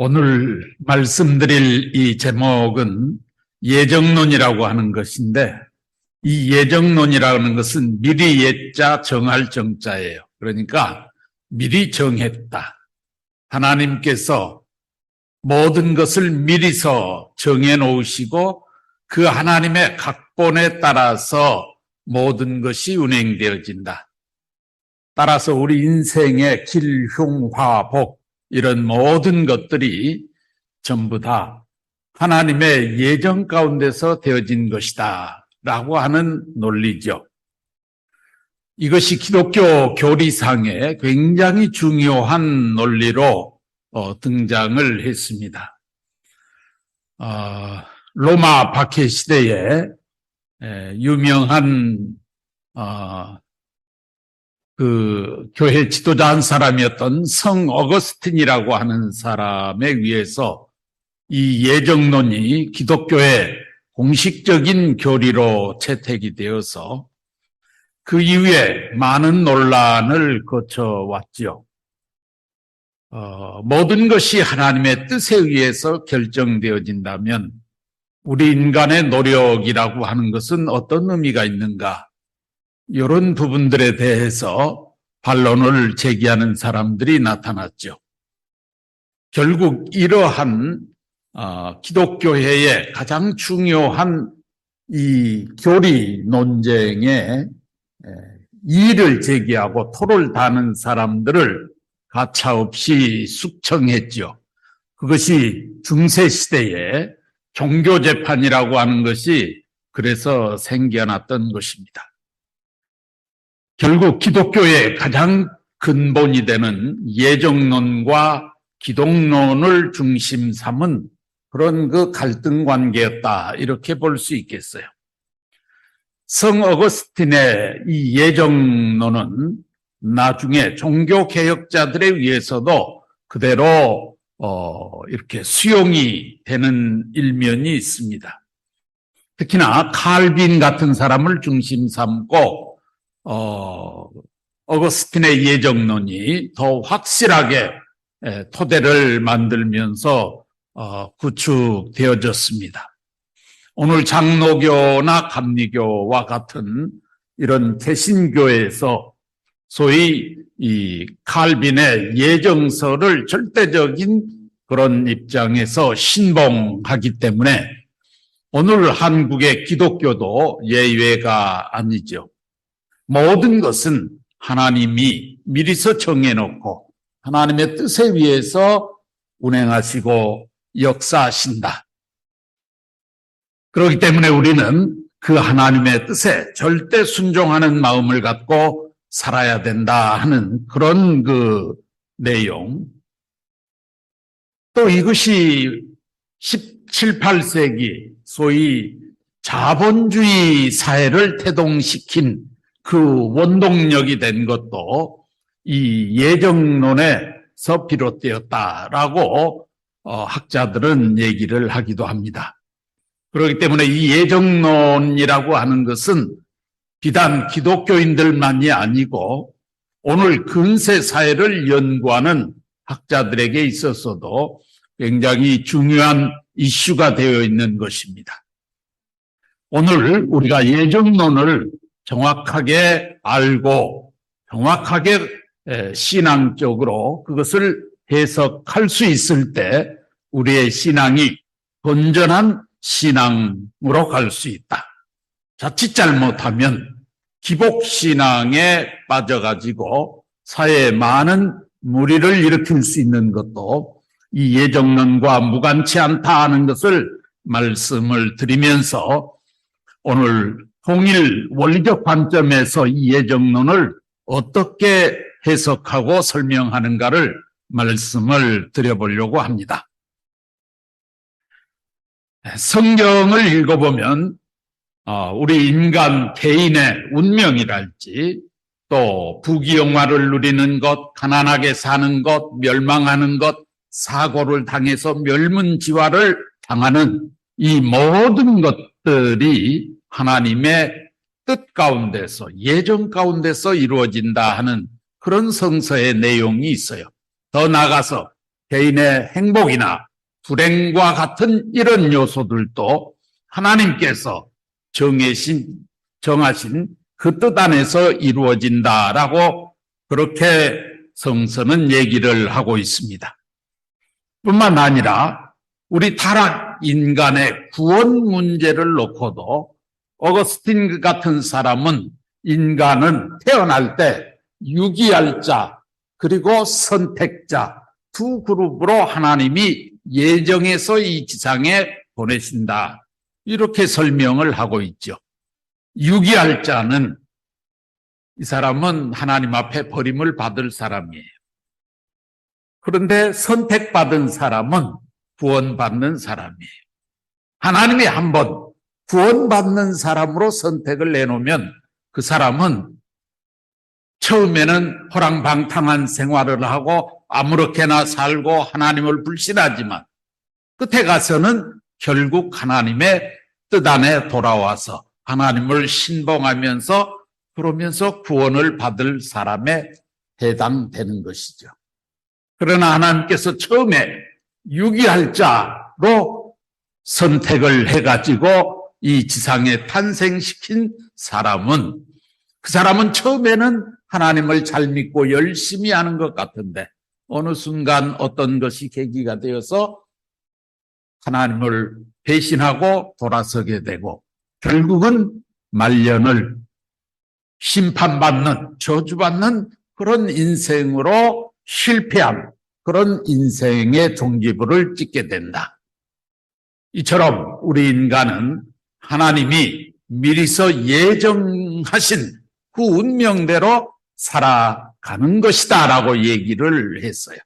오늘 말씀드릴 이 제목은 예정론이라고 하는 것인데, 이 예정론이라는 것은 미리 예자 정할 정자예요. 그러니까 미리 정했다. 하나님께서 모든 것을 미리서 정해 놓으시고 그 하나님의 각본에 따라서 모든 것이 운행되어진다. 따라서 우리 인생의 길, 흉, 화, 복 이런 모든 것들이 전부 다 하나님의 예정 가운데서 되어진 것이다 라고 하는 논리죠. 이것이 기독교 교리상에 굉장히 중요한 논리로 등장을 했습니다. 로마 박해 시대에 유명한 그 교회 지도자 한 사람이었던 성 어거스틴이라고 하는 사람에 의해서 이 예정론이 기독교의 공식적인 교리로 채택이 되어서 그 이후에 많은 논란을 거쳐왔죠. 모든 것이 하나님의 뜻에 의해서 결정되어진다면 우리 인간의 노력이라고 하는 것은 어떤 의미가 있는가? 이런 부분들에 대해서 반론을 제기하는 사람들이 나타났죠. 결국 이러한 기독교회의 가장 중요한 이 교리 논쟁에 이의를 제기하고 토를 다는 사람들을 가차없이 숙청했죠. 그것이 중세시대의 종교재판이라고 하는 것이 그래서 생겨났던 것입니다. 결국 기독교의 가장 근본이 되는 예정론과 기독론을 중심 삼은 그런 그 갈등 관계였다 이렇게 볼 수 있겠어요. 성 어거스틴의 이 예정론은 나중에 종교개혁자들에 의해서도 그대로 이렇게 수용이 되는 일면이 있습니다. 특히나 칼빈 같은 사람을 중심 삼고 어거스틴의 예정론이 더 확실하게 토대를 만들면서 구축되어졌습니다. 오늘 장로교나 감리교와 같은 이런 개신교에서 소위 이 칼빈의 예정설을 절대적인 그런 입장에서 신봉하기 때문에 오늘 한국의 기독교도 예외가 아니죠. 모든 것은 하나님이 미리서 정해놓고 하나님의 뜻에 의해서 운행하시고 역사하신다. 그렇기 때문에 우리는 그 하나님의 뜻에 절대 순종하는 마음을 갖고 살아야 된다 하는 그런 그 내용. 또 이것이 17, 18세기 소위 자본주의 사회를 태동시킨 그 원동력이 된 것도 이 예정론에서 비롯되었다라고 학자들은 얘기를 하기도 합니다. 그렇기 때문에 이 예정론이라고 하는 것은 비단 기독교인들만이 아니고 오늘 근세 사회를 연구하는 학자들에게 있어서도 굉장히 중요한 이슈가 되어 있는 것입니다. 오늘 우리가 예정론을 정확하게 알고 정확하게 신앙적으로 그것을 해석할 수 있을 때 우리의 신앙이 건전한 신앙으로 갈 수 있다. 자칫 잘못하면 기복신앙에 빠져가지고 사회에 많은 무리를 일으킬 수 있는 것도 이 예정론과 무관치 않다 하는 것을 말씀을 드리면서 오늘 통일 원리적 관점에서 이 예정론을 어떻게 해석하고 설명하는가를 말씀을 드려보려고 합니다. 성경을 읽어보면 우리 인간 개인의 운명이랄지 또 부귀영화를 누리는 것, 가난하게 사는 것, 멸망하는 것, 사고를 당해서 멸문지화를 당하는 이 모든 것들이 하나님의 뜻 가운데서 예정 가운데서 이루어진다 하는 그런 성서의 내용이 있어요. 더 나아가서 개인의 행복이나 불행과 같은 이런 요소들도 하나님께서 정하신 그 뜻 안에서 이루어진다라고 그렇게 성서는 얘기를 하고 있습니다. 뿐만 아니라 우리 타락 인간의 구원 문제를 놓고도 어거스틴 같은 사람은 인간은 태어날 때 유기할 자 그리고 선택자 두 그룹으로 하나님이 예정해서 이 지상에 보내신다. 이렇게 설명을 하고 있죠. 유기할 자는 이 사람은 하나님 앞에 버림을 받을 사람이에요. 그런데 선택받은 사람은 구원받는 사람이에요. 하나님이 한번 구원받는 사람으로 선택을 내놓으면 그 사람은 처음에는 호랑방탕한 생활을 하고 아무렇게나 살고 하나님을 불신하지만 끝에 가서는 결국 하나님의 뜻 안에 돌아와서 하나님을 신봉하면서 그러면서 구원을 받을 사람에 해당되는 것이죠. 그러나 하나님께서 처음에 유기할 자로 선택을 해가지고 이 지상에 탄생시킨 사람은 그 사람은 처음에는 하나님을 잘 믿고 열심히 하는 것 같은데 어느 순간 어떤 것이 계기가 되어서 하나님을 배신하고 돌아서게 되고 결국은 말년을 심판받는 저주받는 그런 인생으로 실패한 그런 인생의 종지부를 찍게 된다. 이처럼 우리 인간은 하나님이 미리서 예정하신 그 운명대로 살아가는 것이다 라고 얘기를 했어요.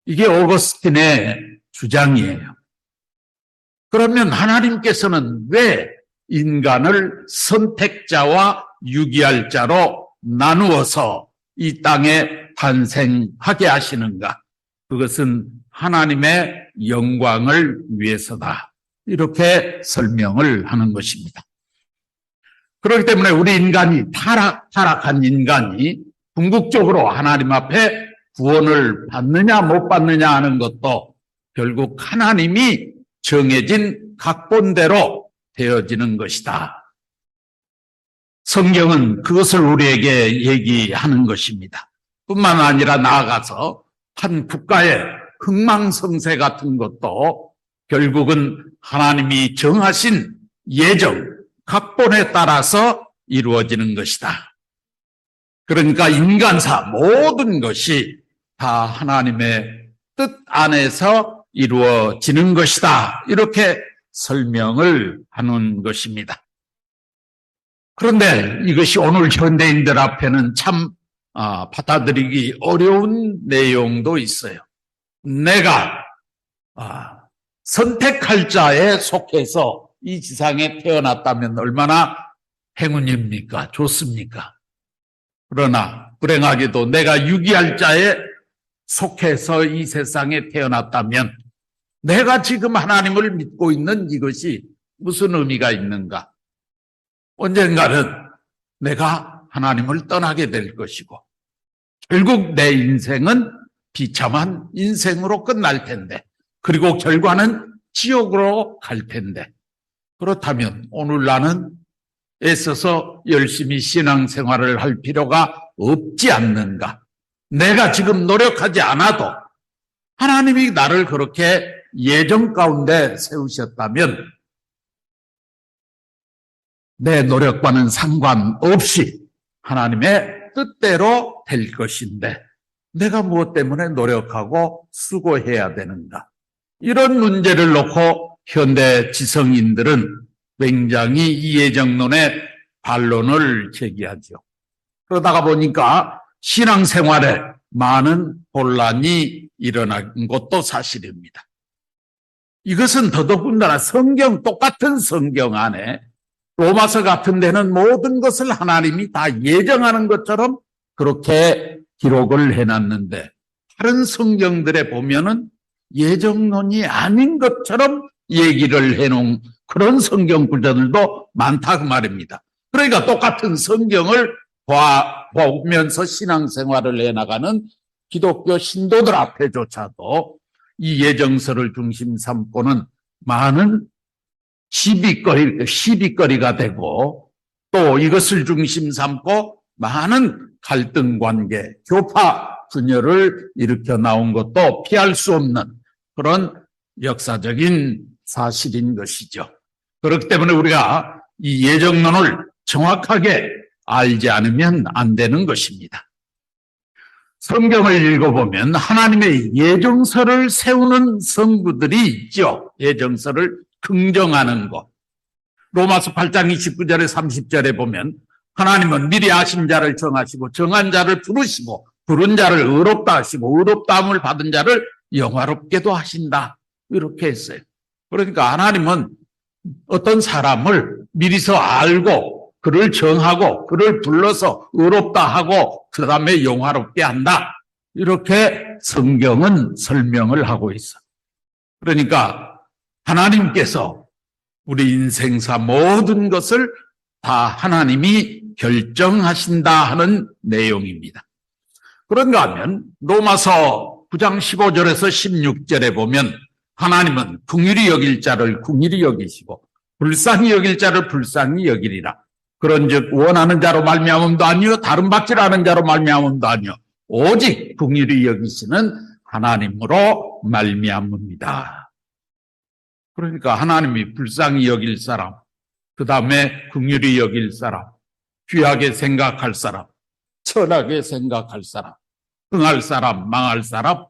이게 오거스틴의 주장이에요. 그러면 하나님께서는 왜 인간을 선택자와 유기할 자로 나누어서 이 땅에 탄생하게 하시는가? 그것은 하나님의 영광을 위해서다. 이렇게 설명을 하는 것입니다. 그렇기 때문에 우리 인간이 타락한 인간이 궁극적으로 하나님 앞에 구원을 받느냐 못 받느냐 하는 것도 결국 하나님이 정해진 각본대로 되어지는 것이다. 성경은 그것을 우리에게 얘기하는 것입니다. 뿐만 아니라 나아가서 한 국가의 흥망성쇠 같은 것도 결국은 하나님이 정하신 예정, 각본에 따라서 이루어지는 것이다. 그러니까 인간사 모든 것이 다 하나님의 뜻 안에서 이루어지는 것이다. 이렇게 설명을 하는 것입니다. 그런데 이것이 오늘 현대인들 앞에는 참 받아들이기 어려운 내용도 있어요. 내가 선택할 자에 속해서 이 지상에 태어났다면 얼마나 행운입니까? 좋습니까? 그러나 불행하게도 내가 유기할 자에 속해서 이 세상에 태어났다면 내가 지금 하나님을 믿고 있는 이것이 무슨 의미가 있는가? 언젠가는 내가 하나님을 떠나게 될 것이고 결국 내 인생은 비참한 인생으로 끝날 텐데 그리고 결과는 지옥으로 갈 텐데 그렇다면 오늘 나는 애써서 열심히 신앙생활을 할 필요가 없지 않는가? 내가 지금 노력하지 않아도 하나님이 나를 그렇게 예정 가운데 세우셨다면 내 노력과는 상관없이 하나님의 뜻대로 될 것인데 내가 무엇 때문에 노력하고 수고해야 되는가? 이런 문제를 놓고 현대 지성인들은 굉장히 이해정론의 반론을 제기하죠. 그러다가 보니까 신앙생활에 많은 혼란이 일어난 것도 사실입니다. 이것은 더더군다나 똑같은 성경 안에 로마서 같은 데는 모든 것을 하나님이 다 예정하는 것처럼 그렇게 기록을 해놨는데 다른 성경들에 보면은 예정론이 아닌 것처럼 얘기를 해놓은 그런 성경 구절들도 많다 그 말입니다. 그러니까 똑같은 성경을 보면서 신앙생활을 해나가는 기독교 신도들 앞에조차도 이 예정서를 중심 삼고는 많은 시비거리가 되고 또 이것을 중심 삼고 많은 갈등 관계, 교파 분열을 일으켜 나온 것도 피할 수 없는 그런 역사적인 사실인 것이죠. 그렇기 때문에 우리가 이 예정론을 정확하게 알지 않으면 안 되는 것입니다. 성경을 읽어보면 하나님의 예정서를 세우는 성부들이 있죠. 예정서를 긍정하는 것. 로마서 8장 29절에 30절에 보면 하나님은 미리 아신 자를 정하시고 정한 자를 부르시고 부른 자를 의롭다 하시고 의롭다함을 받은 자를 영화롭게도 하신다. 이렇게 했어요. 그러니까 하나님은 어떤 사람을 미리서 알고 그를 정하고 그를 불러서 의롭다 하고 그 다음에 영화롭게 한다. 이렇게 성경은 설명을 하고 있어. 그러니까 하나님께서 우리 인생사 모든 것을 다 하나님이 결정하신다 하는 내용입니다. 그런가 하면 로마서 9장 15절에서 16절에 보면 하나님은 긍휼히 여길 자를 긍휼히 여기시고 불쌍히 여길 자를 불쌍히 여기리라. 그런즉 원하는 자로 말미암음도 아니요 다른 받지라는 자로 말미암음도 아니요 오직 긍휼히 여기시는 하나님으로 말미암습니다. 그러니까 하나님이 불쌍히 여길 사람, 그 다음에 긍휼히 여길 사람, 귀하게 생각할 사람, 천하게 생각할 사람, 흥할 사람, 망할 사람,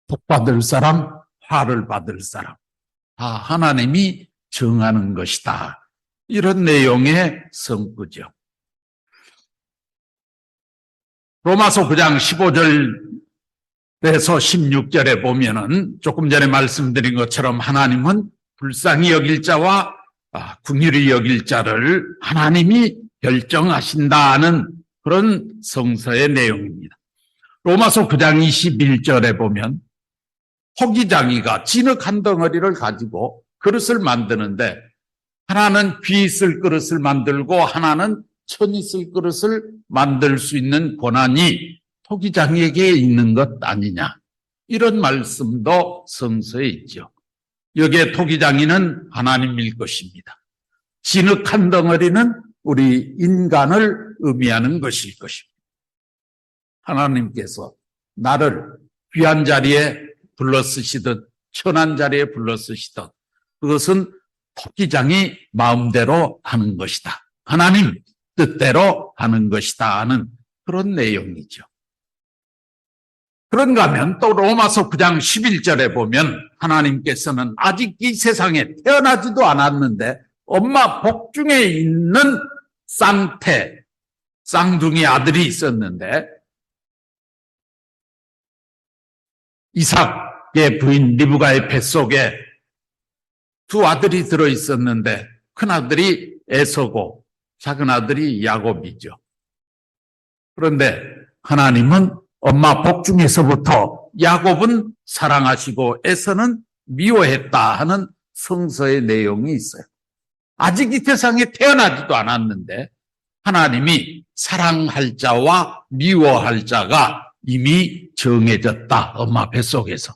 복받을 사람, 화를 받을 사람, 다 하나님이 정하는 것이다. 이런 내용의 성구죠. 로마서 9장 15절에서 16절에 보면은 조금 전에 말씀드린 것처럼 하나님은 불쌍히 여길 자와 긍휼히 여길 자를 하나님이 결정하신다는 그런 성서의 내용입니다. 로마서 9장 21절에 보면 토기장이가 진흙 한 덩어리를 가지고 그릇을 만드는데 하나는 귀 있을 그릇을 만들고 하나는 천 있을 그릇을 만들 수 있는 권한이 토기장에게 있는 것 아니냐. 이런 말씀도 성서에 있죠. 여기에 토기장이는 하나님일 것입니다. 진흙 한 덩어리는 우리 인간을 의미하는 것일 것입니다. 하나님께서 나를 귀한 자리에 불러 쓰시듯 천한 자리에 불러 쓰시듯 그것은 토기장이 마음대로 하는 것이다. 하나님 뜻대로 하는 것이다 하는 그런 내용이죠. 그런가 하면 또 로마서 9장 11절에 보면 하나님께서는 아직 이 세상에 태어나지도 않았는데 엄마 복중에 있는 쌍둥이 아들이 있었는데 이삭의 부인 리브가의 뱃속에 두 아들이 들어있었는데 큰 아들이 에서고 작은 아들이 야곱이죠. 그런데 하나님은 엄마 복중에서부터 야곱은 사랑하시고 에서는 미워했다 하는 성서의 내용이 있어요. 아직 이 세상에 태어나지도 않았는데 하나님이 사랑할 자와 미워할 자가 이미 정해졌다. 엄마 뱃속에서.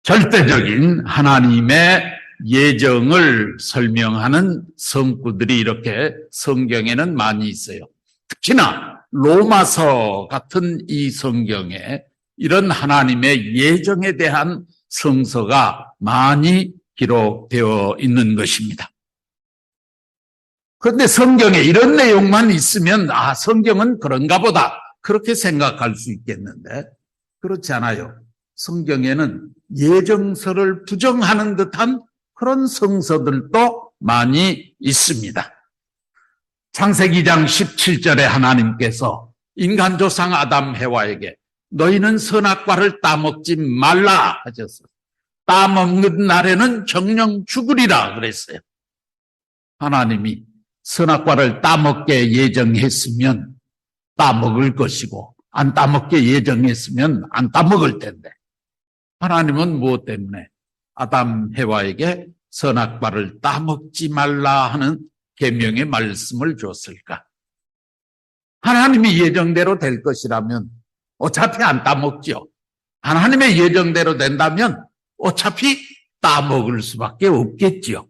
절대적인 하나님의 예정을 설명하는 성구들이 이렇게 성경에는 많이 있어요. 특히나 로마서 같은 이 성경에 이런 하나님의 예정에 대한 성서가 많이 기록되어 있는 것입니다. 그런데 성경에 이런 내용만 있으면 성경은 그런가 보다 그렇게 생각할 수 있겠는데 그렇지 않아요. 성경에는 예정서를 부정하는 듯한 그런 성서들도 많이 있습니다. 창세기 2장 17절에 하나님께서 인간 조상 아담 해와에게 너희는 선악과를 따먹지 말라 하셨어요. 따먹는 날에는 정령 죽으리라 그랬어요. 하나님이 선악과를 따먹게 예정했으면 따먹을 것이고 안 따먹게 예정했으면 안 따먹을 텐데 하나님은 무엇 때문에 아담 해와에게 선악과를 따먹지 말라 하는 계명의 말씀을 줬을까? 하나님이 예정대로 될 것이라면 어차피 안 따먹죠. 하나님의 예정대로 된다면 어차피 따먹을 수밖에 없겠지요.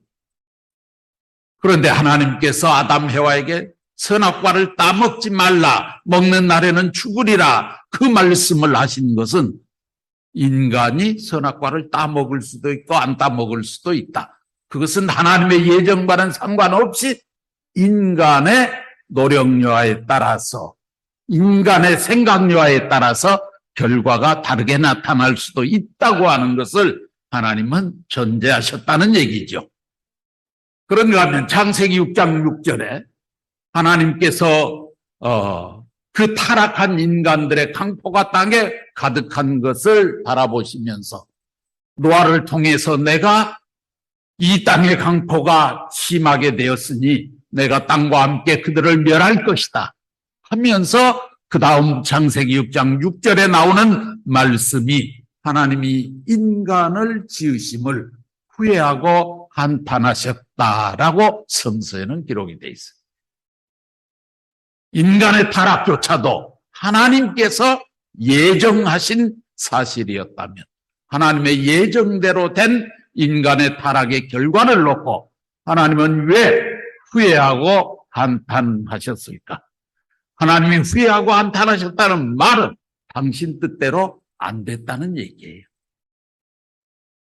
그런데 하나님께서 아담 해와에게 선악과를 따먹지 말라, 먹는 날에는 죽으리라, 그 말씀을 하신 것은 인간이 선악과를 따먹을 수도 있고 안 따먹을 수도 있다. 그것은 하나님의 예정과는 상관없이 인간의 노력여하에 따라서, 인간의 생각여하에 따라서 결과가 다르게 나타날 수도 있다고 하는 것을 하나님은 전제하셨다는 얘기죠. 그런가 하면 창세기 6장 6절에 하나님께서 그 타락한 인간들의 강포가 땅에 가득한 것을 바라보시면서 노아를 통해서 내가 이 땅의 강포가 심하게 되었으니 내가 땅과 함께 그들을 멸할 것이다 하면서 그 다음 창세기 6장 6절에 나오는 말씀이 하나님이 인간을 지으심을 후회하고 한탄하셨다라고 성서에는 기록이 되어 있어요. 인간의 타락조차도 하나님께서 예정하신 사실이었다면, 하나님의 예정대로 된 인간의 타락의 결과를 놓고 하나님은 왜 후회하고 한탄하셨을까? 하나님이 후회하고 한탄하셨다는 말은 당신 뜻대로 안 됐다는 얘기예요.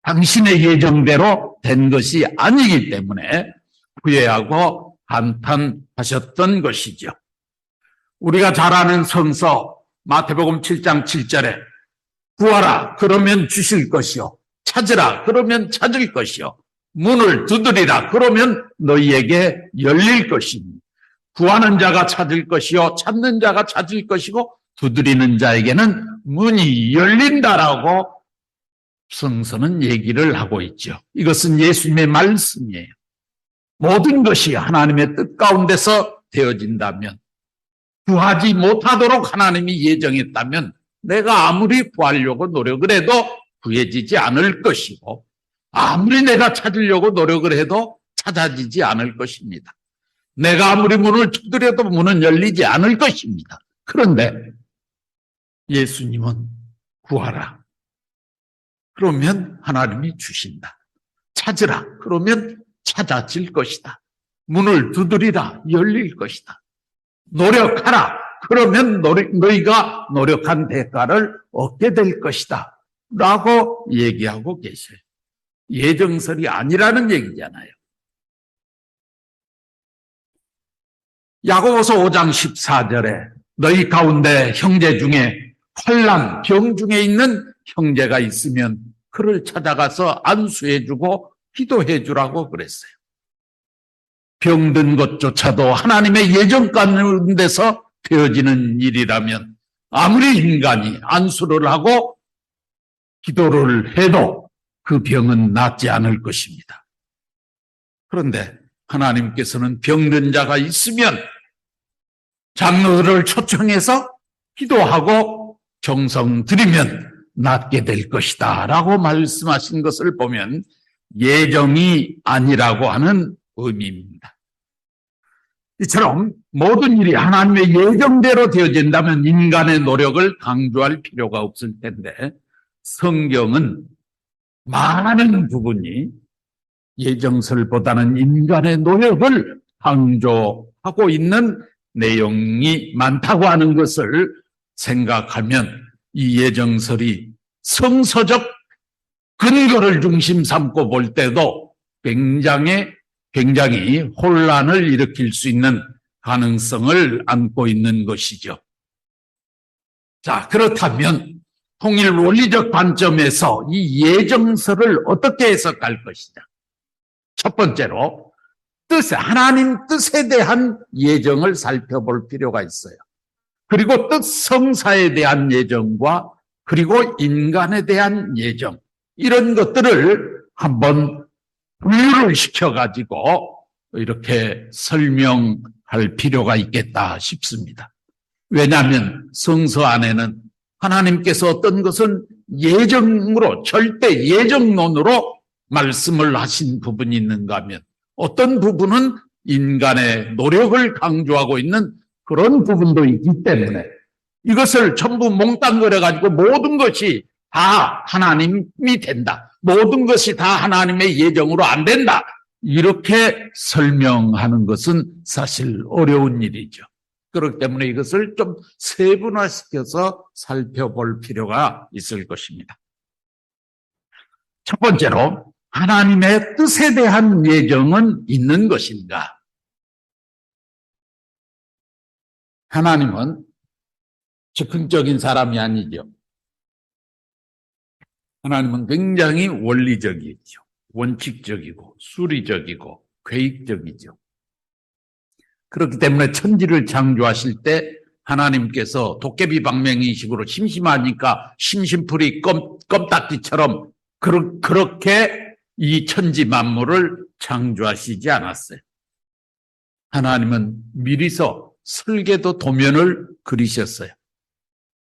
당신의 예정대로 된 것이 아니기 때문에 후회하고 한탄하셨던 것이죠. 우리가 잘 아는 성서 마태복음 7장 7절에 구하라 그러면 주실 것이요, 찾으라 그러면 찾을 것이요, 문을 두드리라 그러면 너희에게 열릴 것입니다. 구하는 자가 찾을 것이요, 찾는 자가 찾을 것이고 두드리는 자에게는 문이 열린다라고 성서는 얘기를 하고 있죠. 이것은 예수님의 말씀이에요. 모든 것이 하나님의 뜻 가운데서 되어진다면, 구하지 못하도록 하나님이 예정했다면 내가 아무리 구하려고 노력을 해도 구해지지 않을 것이고, 아무리 내가 찾으려고 노력을 해도 찾아지지 않을 것입니다. 내가 아무리 문을 두드려도 문은 열리지 않을 것입니다. 그런데 예수님은 구하라 그러면 하나님이 주신다. 찾으라 그러면 찾아질 것이다. 문을 두드리라 열릴 것이다. 노력하라 그러면 너희가 노력한 대가를 얻게 될 것이다 라고 얘기하고 계셔요. 예정설이 아니라는 얘기잖아요. 야고보서 5장 14절에 너희 가운데 형제 중에 환난, 병 중에 있는 형제가 있으면 그를 찾아가서 안수해주고 기도해주라고 그랬어요. 병든 것조차도 하나님의 예정 가운데서 되어지는 일이라면 아무리 인간이 안수를 하고 기도를 해도 그 병은 낫지 않을 것입니다. 그런데 하나님께서는 병든 자가 있으면 장로들을 초청해서 기도하고 정성 들이면 낫게 될 것이다 라고 말씀하신 것을 보면 예정이 아니라고 하는 의미입니다. 이처럼 모든 일이 하나님의 예정대로 되어진다면 인간의 노력을 강조할 필요가 없을 텐데 성경은 많은 부분이 예정설보다는 인간의 노력을 강조하고 있는 내용이 많다고 하는 것을 생각하면 이 예정설이 성서적 근거를 중심 삼고 볼 때도 굉장히 혼란을 일으킬 수 있는 가능성을 안고 있는 것이죠. 자, 그렇다면 통일 원리적 관점에서 이 예정설을 어떻게 해석할 것이냐. 첫 번째로 하나님 뜻에 대한 예정을 살펴볼 필요가 있어요. 그리고 뜻 성사에 대한 예정과 그리고 인간에 대한 예정, 이런 것들을 한번 분류를 시켜가지고 이렇게 설명할 필요가 있겠다 싶습니다. 왜냐하면 성서 안에는 하나님께서 어떤 것은 예정으로, 절대 예정론으로 말씀을 하신 부분이 있는가 하면 어떤 부분은 인간의 노력을 강조하고 있는 그런 부분도 있기 때문에 이것을 전부 몽땅 그려가지고 모든 것이 다 하나님이 된다. 모든 것이 다 하나님의 예정으로 안 된다. 이렇게 설명하는 것은 사실 어려운 일이죠. 그렇기 때문에 이것을 좀 세분화시켜서 살펴볼 필요가 있을 것입니다. 첫 번째로 하나님의 뜻에 대한 예정은 있는 것인가? 하나님은 즉흥적인 사람이 아니죠. 하나님은 굉장히 원리적이죠. 원칙적이고 수리적이고 계획적이죠. 그렇기 때문에 천지를 창조하실 때 하나님께서 도깨비 방맹이식으로 심심하니까 심심풀이 껌딱지처럼 그렇게 이 천지 만물을 창조하시지 않았어요. 하나님은 미리서 설계도 도면을 그리셨어요.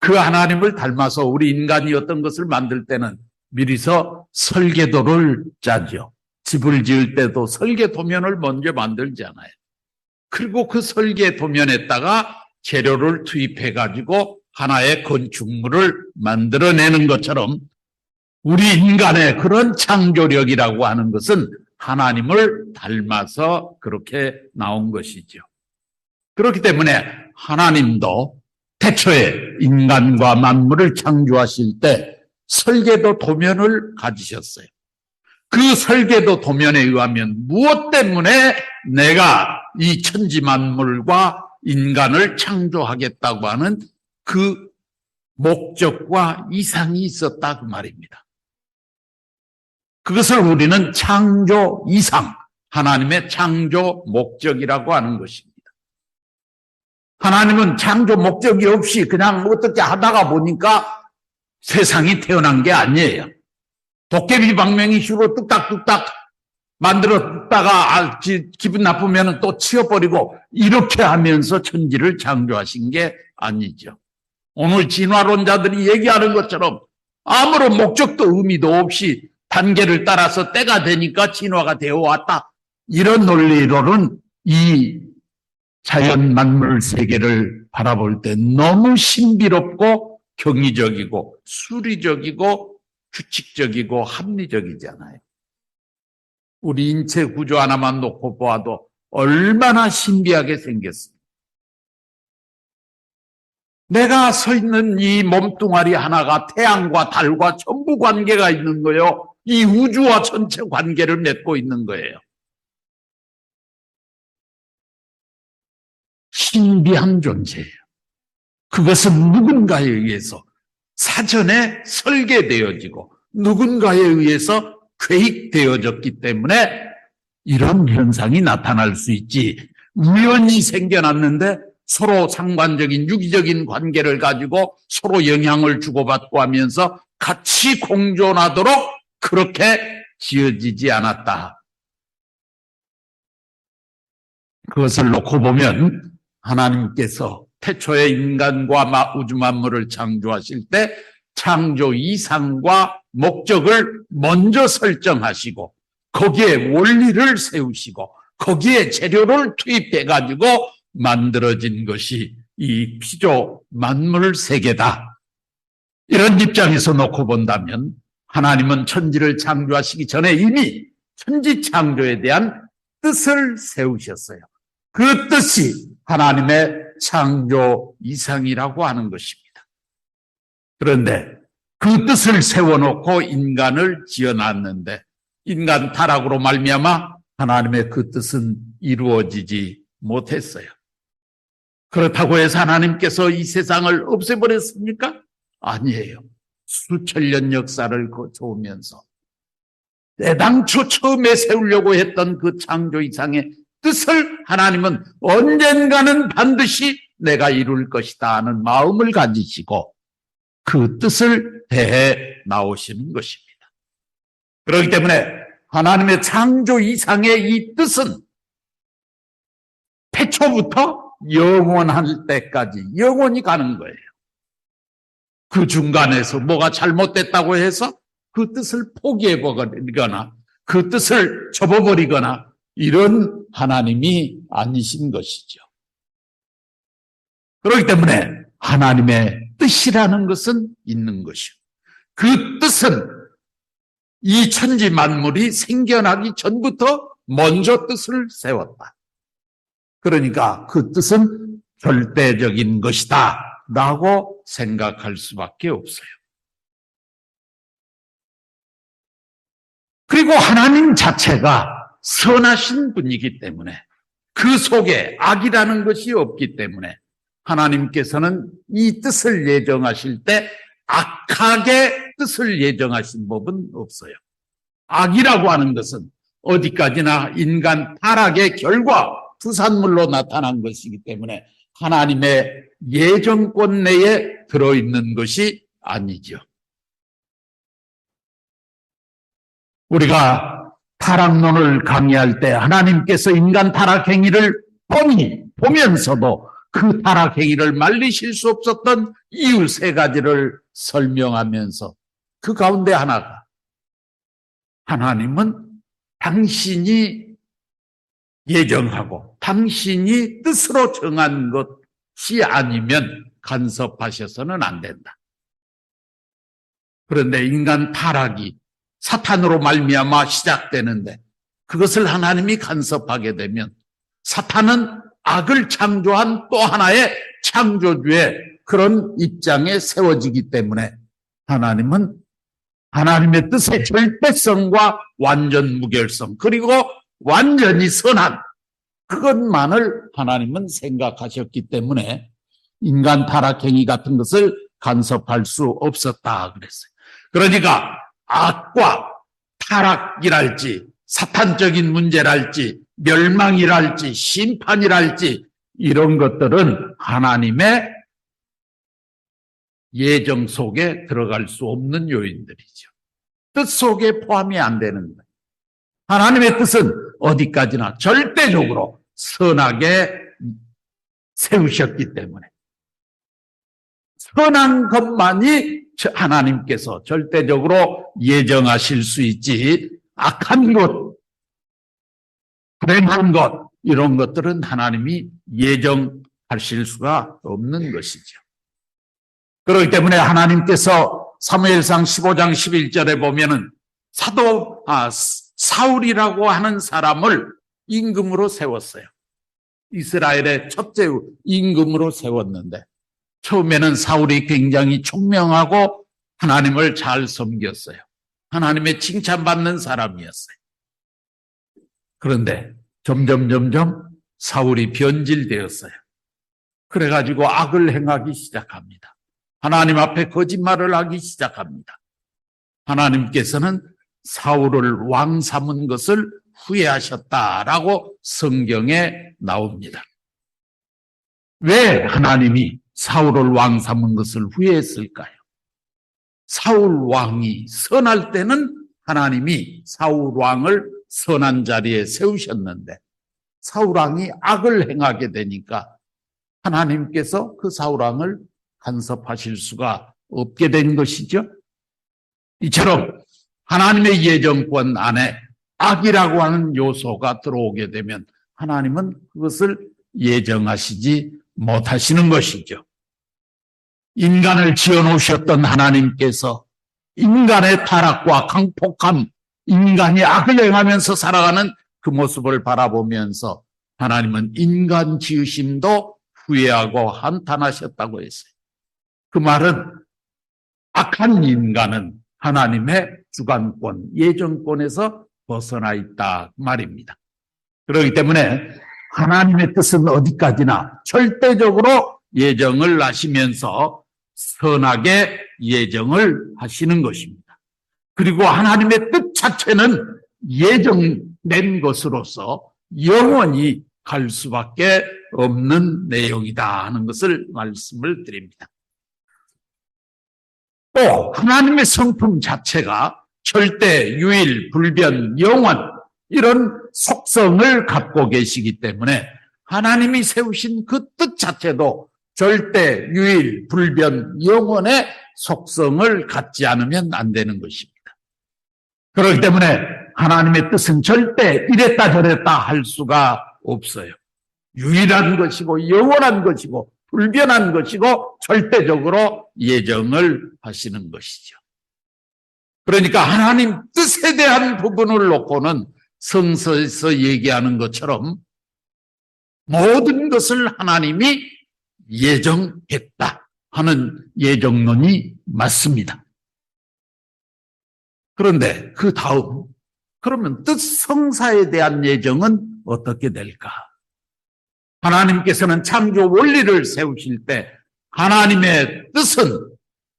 그 하나님을 닮아서 우리 인간이 어떤 것을 만들 때는 미리서 설계도를 짜죠. 집을 지을 때도 설계도면을 먼저 만들지 않아요. 그리고 그 설계도면에다가 재료를 투입해가지고 하나의 건축물을 만들어내는 것처럼 우리 인간의 그런 창조력이라고 하는 것은 하나님을 닮아서 그렇게 나온 것이죠. 그렇기 때문에 하나님도 태초에 인간과 만물을 창조하실 때 설계도 도면을 가지셨어요. 그 설계도 도면에 의하면 무엇 때문에 내가 이 천지 만물과 인간을 창조하겠다고 하는 그 목적과 이상이 있었다 그 말입니다. 그것을 우리는 창조 이상, 하나님의 창조 목적이라고 하는 것입니다. 하나님은 창조 목적이 없이 그냥 어떻게 하다가 보니까 세상이 태어난 게 아니에요. 도깨비 방맹이식으로 뚝딱뚝딱 만들었다가 기분 나쁘면 또 치워버리고 이렇게 하면서 천지를 창조하신 게 아니죠. 오늘 진화론자들이 얘기하는 것처럼 아무런 목적도 의미도 없이 단계를 따라서 때가 되니까 진화가 되어 왔다. 이런 논리로는 이 자연 만물 세계를 바라볼 때 너무 신비롭고 경이적이고 수리적이고 규칙적이고 합리적이잖아요. 우리 인체 구조 하나만 놓고 보아도 얼마나 신비하게 생겼습니다. 내가 서 있는 이 몸뚱아리 하나가 태양과 달과 전부 관계가 있는 거예요. 이 우주와 전체 관계를 맺고 있는 거예요. 신비한 존재예요. 그것은 누군가에 의해서 사전에 설계되어지고 누군가에 의해서 계획되어졌기 때문에 이런 현상이 나타날 수 있지. 우연히 생겨났는데 서로 상관적인 유기적인 관계를 가지고 서로 영향을 주고받고 하면서 같이 공존하도록 그렇게 지어지지 않았다. 그것을 놓고 보면 하나님께서 태초에 인간과 우주 만물을 창조하실 때 창조 이상과 목적을 먼저 설정하시고 거기에 원리를 세우시고 거기에 재료를 투입해 가지고 만들어진 것이 이 피조 만물 세계다. 이런 입장에서 놓고 본다면 하나님은 천지를 창조하시기 전에 이미 천지 창조에 대한 뜻을 세우셨어요. 그 뜻이 하나님의 창조 이상이라고 하는 것입니다. 그런데 그 뜻을 세워놓고 인간을 지어놨는데 인간 타락으로 말미암아 하나님의 그 뜻은 이루어지지 못했어요. 그렇다고 해서 하나님께서 이 세상을 없애버렸습니까? 아니에요. 수천 년 역사를 거쳐오면서 애당초 처음에 세우려고 했던 그 창조 이상의 뜻을 하나님은 언젠가는 반드시 내가 이룰 것이다 하는 마음을 가지시고 그 뜻을 대해 나오시는 것입니다. 그렇기 때문에 하나님의 창조 이상의 이 뜻은 태초부터 영원할 때까지 영원히 가는 거예요. 그 중간에서 뭐가 잘못됐다고 해서 그 뜻을 포기해버리거나 그 뜻을 접어버리거나 이런 하나님이 아니신 것이죠. 그렇기 때문에 하나님의 뜻이라는 것은 있는 것이요. 그 뜻은 이 천지 만물이 생겨나기 전부터 먼저 뜻을 세웠다. 그러니까 그 뜻은 절대적인 것이다 라고 생각할 수밖에 없어요. 그리고 하나님 자체가 선하신 분이기 때문에 그 속에 악이라는 것이 없기 때문에 하나님께서는 이 뜻을 예정하실 때 악하게 뜻을 예정하신 법은 없어요. 악이라고 하는 것은 어디까지나 인간 타락의 결과, 부산물로 나타난 것이기 때문에 하나님의 예정권 내에 들어있는 것이 아니죠. 우리가 타락론을 강의할 때 하나님께서 인간 타락 행위를 보면서도 그 타락 행위를 말리실 수 없었던 이유 3가지를 설명하면서 그 가운데 하나가 하나님은 당신이 예정하고 당신이 뜻으로 정한 것이 아니면 간섭하셔서는 안 된다. 그런데 인간 타락이 사탄으로 말미암아 시작되는데 그것을 하나님이 간섭하게 되면 사탄은 악을 창조한 또 하나의 창조주의 그런 입장에 세워지기 때문에 하나님은 하나님의 뜻의 절대성과 완전 무결성 그리고 완전히 선한 그것만을 하나님은 생각하셨기 때문에 인간 타락행위 같은 것을 간섭할 수 없었다 그랬어요. 그러니까 악과 타락이랄지 사탄적인 문제랄지 멸망이랄지 심판이랄지 이런 것들은 하나님의 예정 속에 들어갈 수 없는 요인들이죠. 뜻 속에 포함이 안 되는 거예요. 하나님의 뜻은 어디까지나 절대적으로 선하게 세우셨기 때문에 선한 것만이 하나님께서 절대적으로 예정하실 수 있지 악한 것, 불행한 것 이런 것들은 하나님이 예정하실 수가 없는 것이죠. 그렇기 때문에 하나님께서 사무엘상 15장 11절에 보면은 사울이라고 하는 사람을 임금으로 세웠어요. 이스라엘의 첫째 임금으로 세웠는데 처음에는 사울이 굉장히 총명하고 하나님을 잘 섬겼어요. 하나님의 칭찬받는 사람이었어요. 그런데 점점 사울이 변질되었어요. 그래가지고 악을 행하기 시작합니다. 하나님 앞에 거짓말을 하기 시작합니다. 하나님께서는 사울을 왕 삼은 것을 후회하셨다라고 성경에 나옵니다. 왜 하나님이 사울을 왕 삼은 것을 후회했을까요? 사울 왕이 선할 때는 하나님이 사울 왕을 선한 자리에 세우셨는데 사울 왕이 악을 행하게 되니까 하나님께서 그 사울 왕을 간섭하실 수가 없게 된 것이죠. 이처럼 하나님의 예정권 안에 악이라고 하는 요소가 들어오게 되면 하나님은 그것을 예정하시지 못하시는 것이죠. 인간을 지어놓으셨던 하나님께서 인간의 타락과 강폭함, 인간이 악을 행하면서 살아가는 그 모습을 바라보면서 하나님은 인간 지으심도 후회하고 한탄하셨다고 했어요. 그 말은 악한 인간은 하나님의 주관권, 예정권에서 벗어나 있다 말입니다. 그렇기 때문에 하나님의 뜻은 어디까지나 절대적으로 예정을 하시면서 선하게 예정을 하시는 것입니다. 그리고 하나님의 뜻 자체는 예정된 것으로서 영원히 갈 수밖에 없는 내용이다 하는 것을 말씀을 드립니다. 또 하나님의 성품 자체가 절대, 유일, 불변, 영원 이런 속성을 갖고 계시기 때문에 하나님이 세우신 그 뜻 자체도 절대, 유일, 불변, 영원의 속성을 갖지 않으면 안 되는 것입니다. 그렇기 때문에 하나님의 뜻은 절대 이랬다 저랬다 할 수가 없어요. 유일한 것이고 영원한 것이고 불변한 것이고 절대적으로 예정을 하시는 것이죠. 그러니까 하나님 뜻에 대한 부분을 놓고는 성서에서 얘기하는 것처럼 모든 것을 하나님이 예정했다 하는 예정론이 맞습니다. 그런데 그 다음, 그러면 뜻성사에 대한 예정은 어떻게 될까? 하나님께서는 창조 원리를 세우실 때 하나님의 뜻은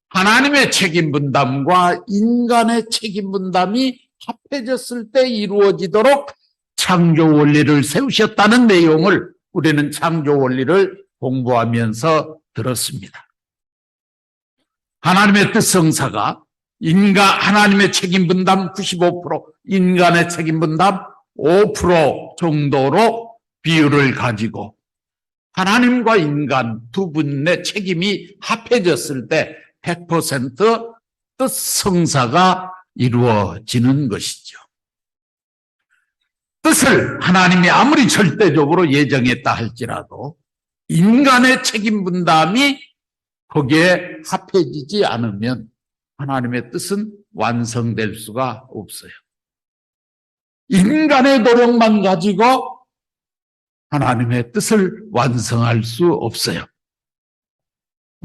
하나님의 책임 분담과 인간의 책임 분담이 합해졌을 때 이루어지도록 창조 원리를 세우셨다는 내용을 우리는 창조 원리를 공부하면서 들었습니다. 하나님의 뜻성사가 하나님의 책임 분담 95%, 인간의 책임 분담 5% 정도로 비율을 가지고 하나님과 인간 두 분의 책임이 합해졌을 때 100% 뜻성사가 이루어지는 것이죠. 뜻을 하나님이 아무리 절대적으로 예정했다 할지라도 인간의 책임 분담이 거기에 합해지지 않으면 하나님의 뜻은 완성될 수가 없어요. 인간의 노력만 가지고 하나님의 뜻을 완성할 수 없어요.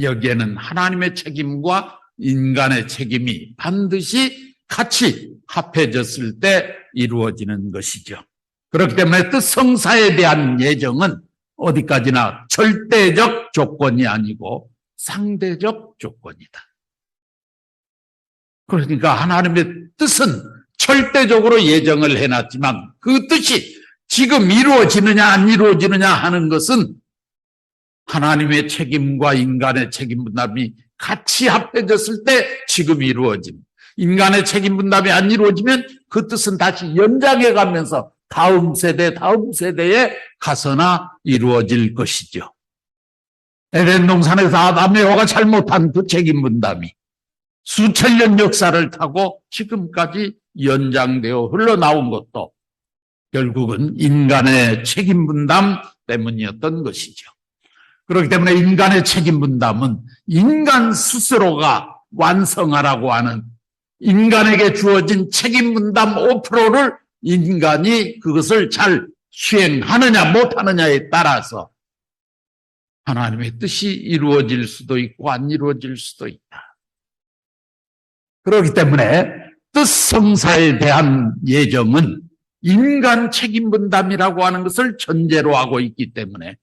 여기에는 하나님의 책임과 인간의 책임이 반드시 같이 합해졌을 때 이루어지는 것이죠. 그렇기 때문에 뜻성사에 대한 예정은 어디까지나 절대적 조건이 아니고 상대적 조건이다. 그러니까 하나님의 뜻은 절대적으로 예정을 해놨지만 그 뜻이 지금 이루어지느냐 안 이루어지느냐 하는 것은 하나님의 책임과 인간의 책임 분담이 같이 합해졌을 때 지금 이루어짐. 인간의 책임 분담이 안 이루어지면 그 뜻은 다시 연장해 가면서 다음 세대에 가서나 이루어질 것이죠. 에덴 동산에서 아담 에와가 잘못한 그 책임 분담이 수천 년 역사를 타고 지금까지 연장되어 흘러나온 것도 결국은 인간의 책임 분담 때문이었던 것이죠. 그렇기 때문에 인간의 책임 분담은 인간 스스로가 완성하라고 하는 인간에게 주어진 책임 분담 5%를 인간이 그것을 잘 수행하느냐 못하느냐에 따라서 하나님의 뜻이 이루어질 수도 있고 안 이루어질 수도 있다. 그렇기 때문에 뜻성사에 대한 예정은 인간 책임 분담이라고 하는 것을 전제로 하고 있기 때문에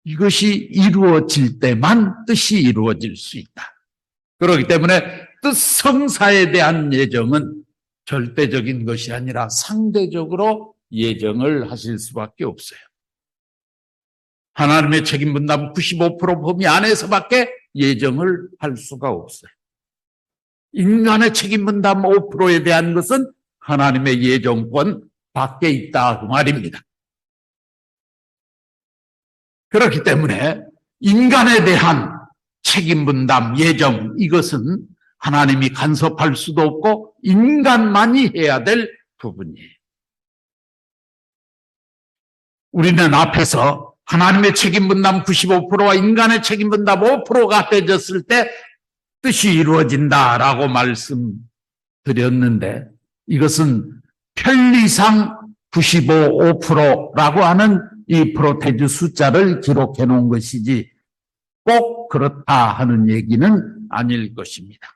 이것이 이루어질 때만 뜻이 이루어질 수 있다. 그렇기 때문에 뜻성사에 대한 예정은 절대적인 것이 아니라 상대적으로 예정을 하실 수밖에 없어요. 하나님의 책임 분담 95% 범위 안에서밖에 예정을 할 수가 없어요. 인간의 책임 분담 5%에 대한 것은 하나님의 예정권 밖에 있다 그 말입니다. 그렇기 때문에 인간에 대한 책임 분담, 예정 이것은 하나님이 간섭할 수도 없고 인간만이 해야 될 부분이에요. 우리는 앞에서 하나님의 책임 분담 95%와 인간의 책임 분담 5%가 합해졌을 때 뜻이 이루어진다라고 말씀드렸는데 이것은 편리상 95, 5%라고 하는 이 프로테주 숫자를 기록해 놓은 것이지 꼭 그렇다 하는 얘기는 아닐 것입니다.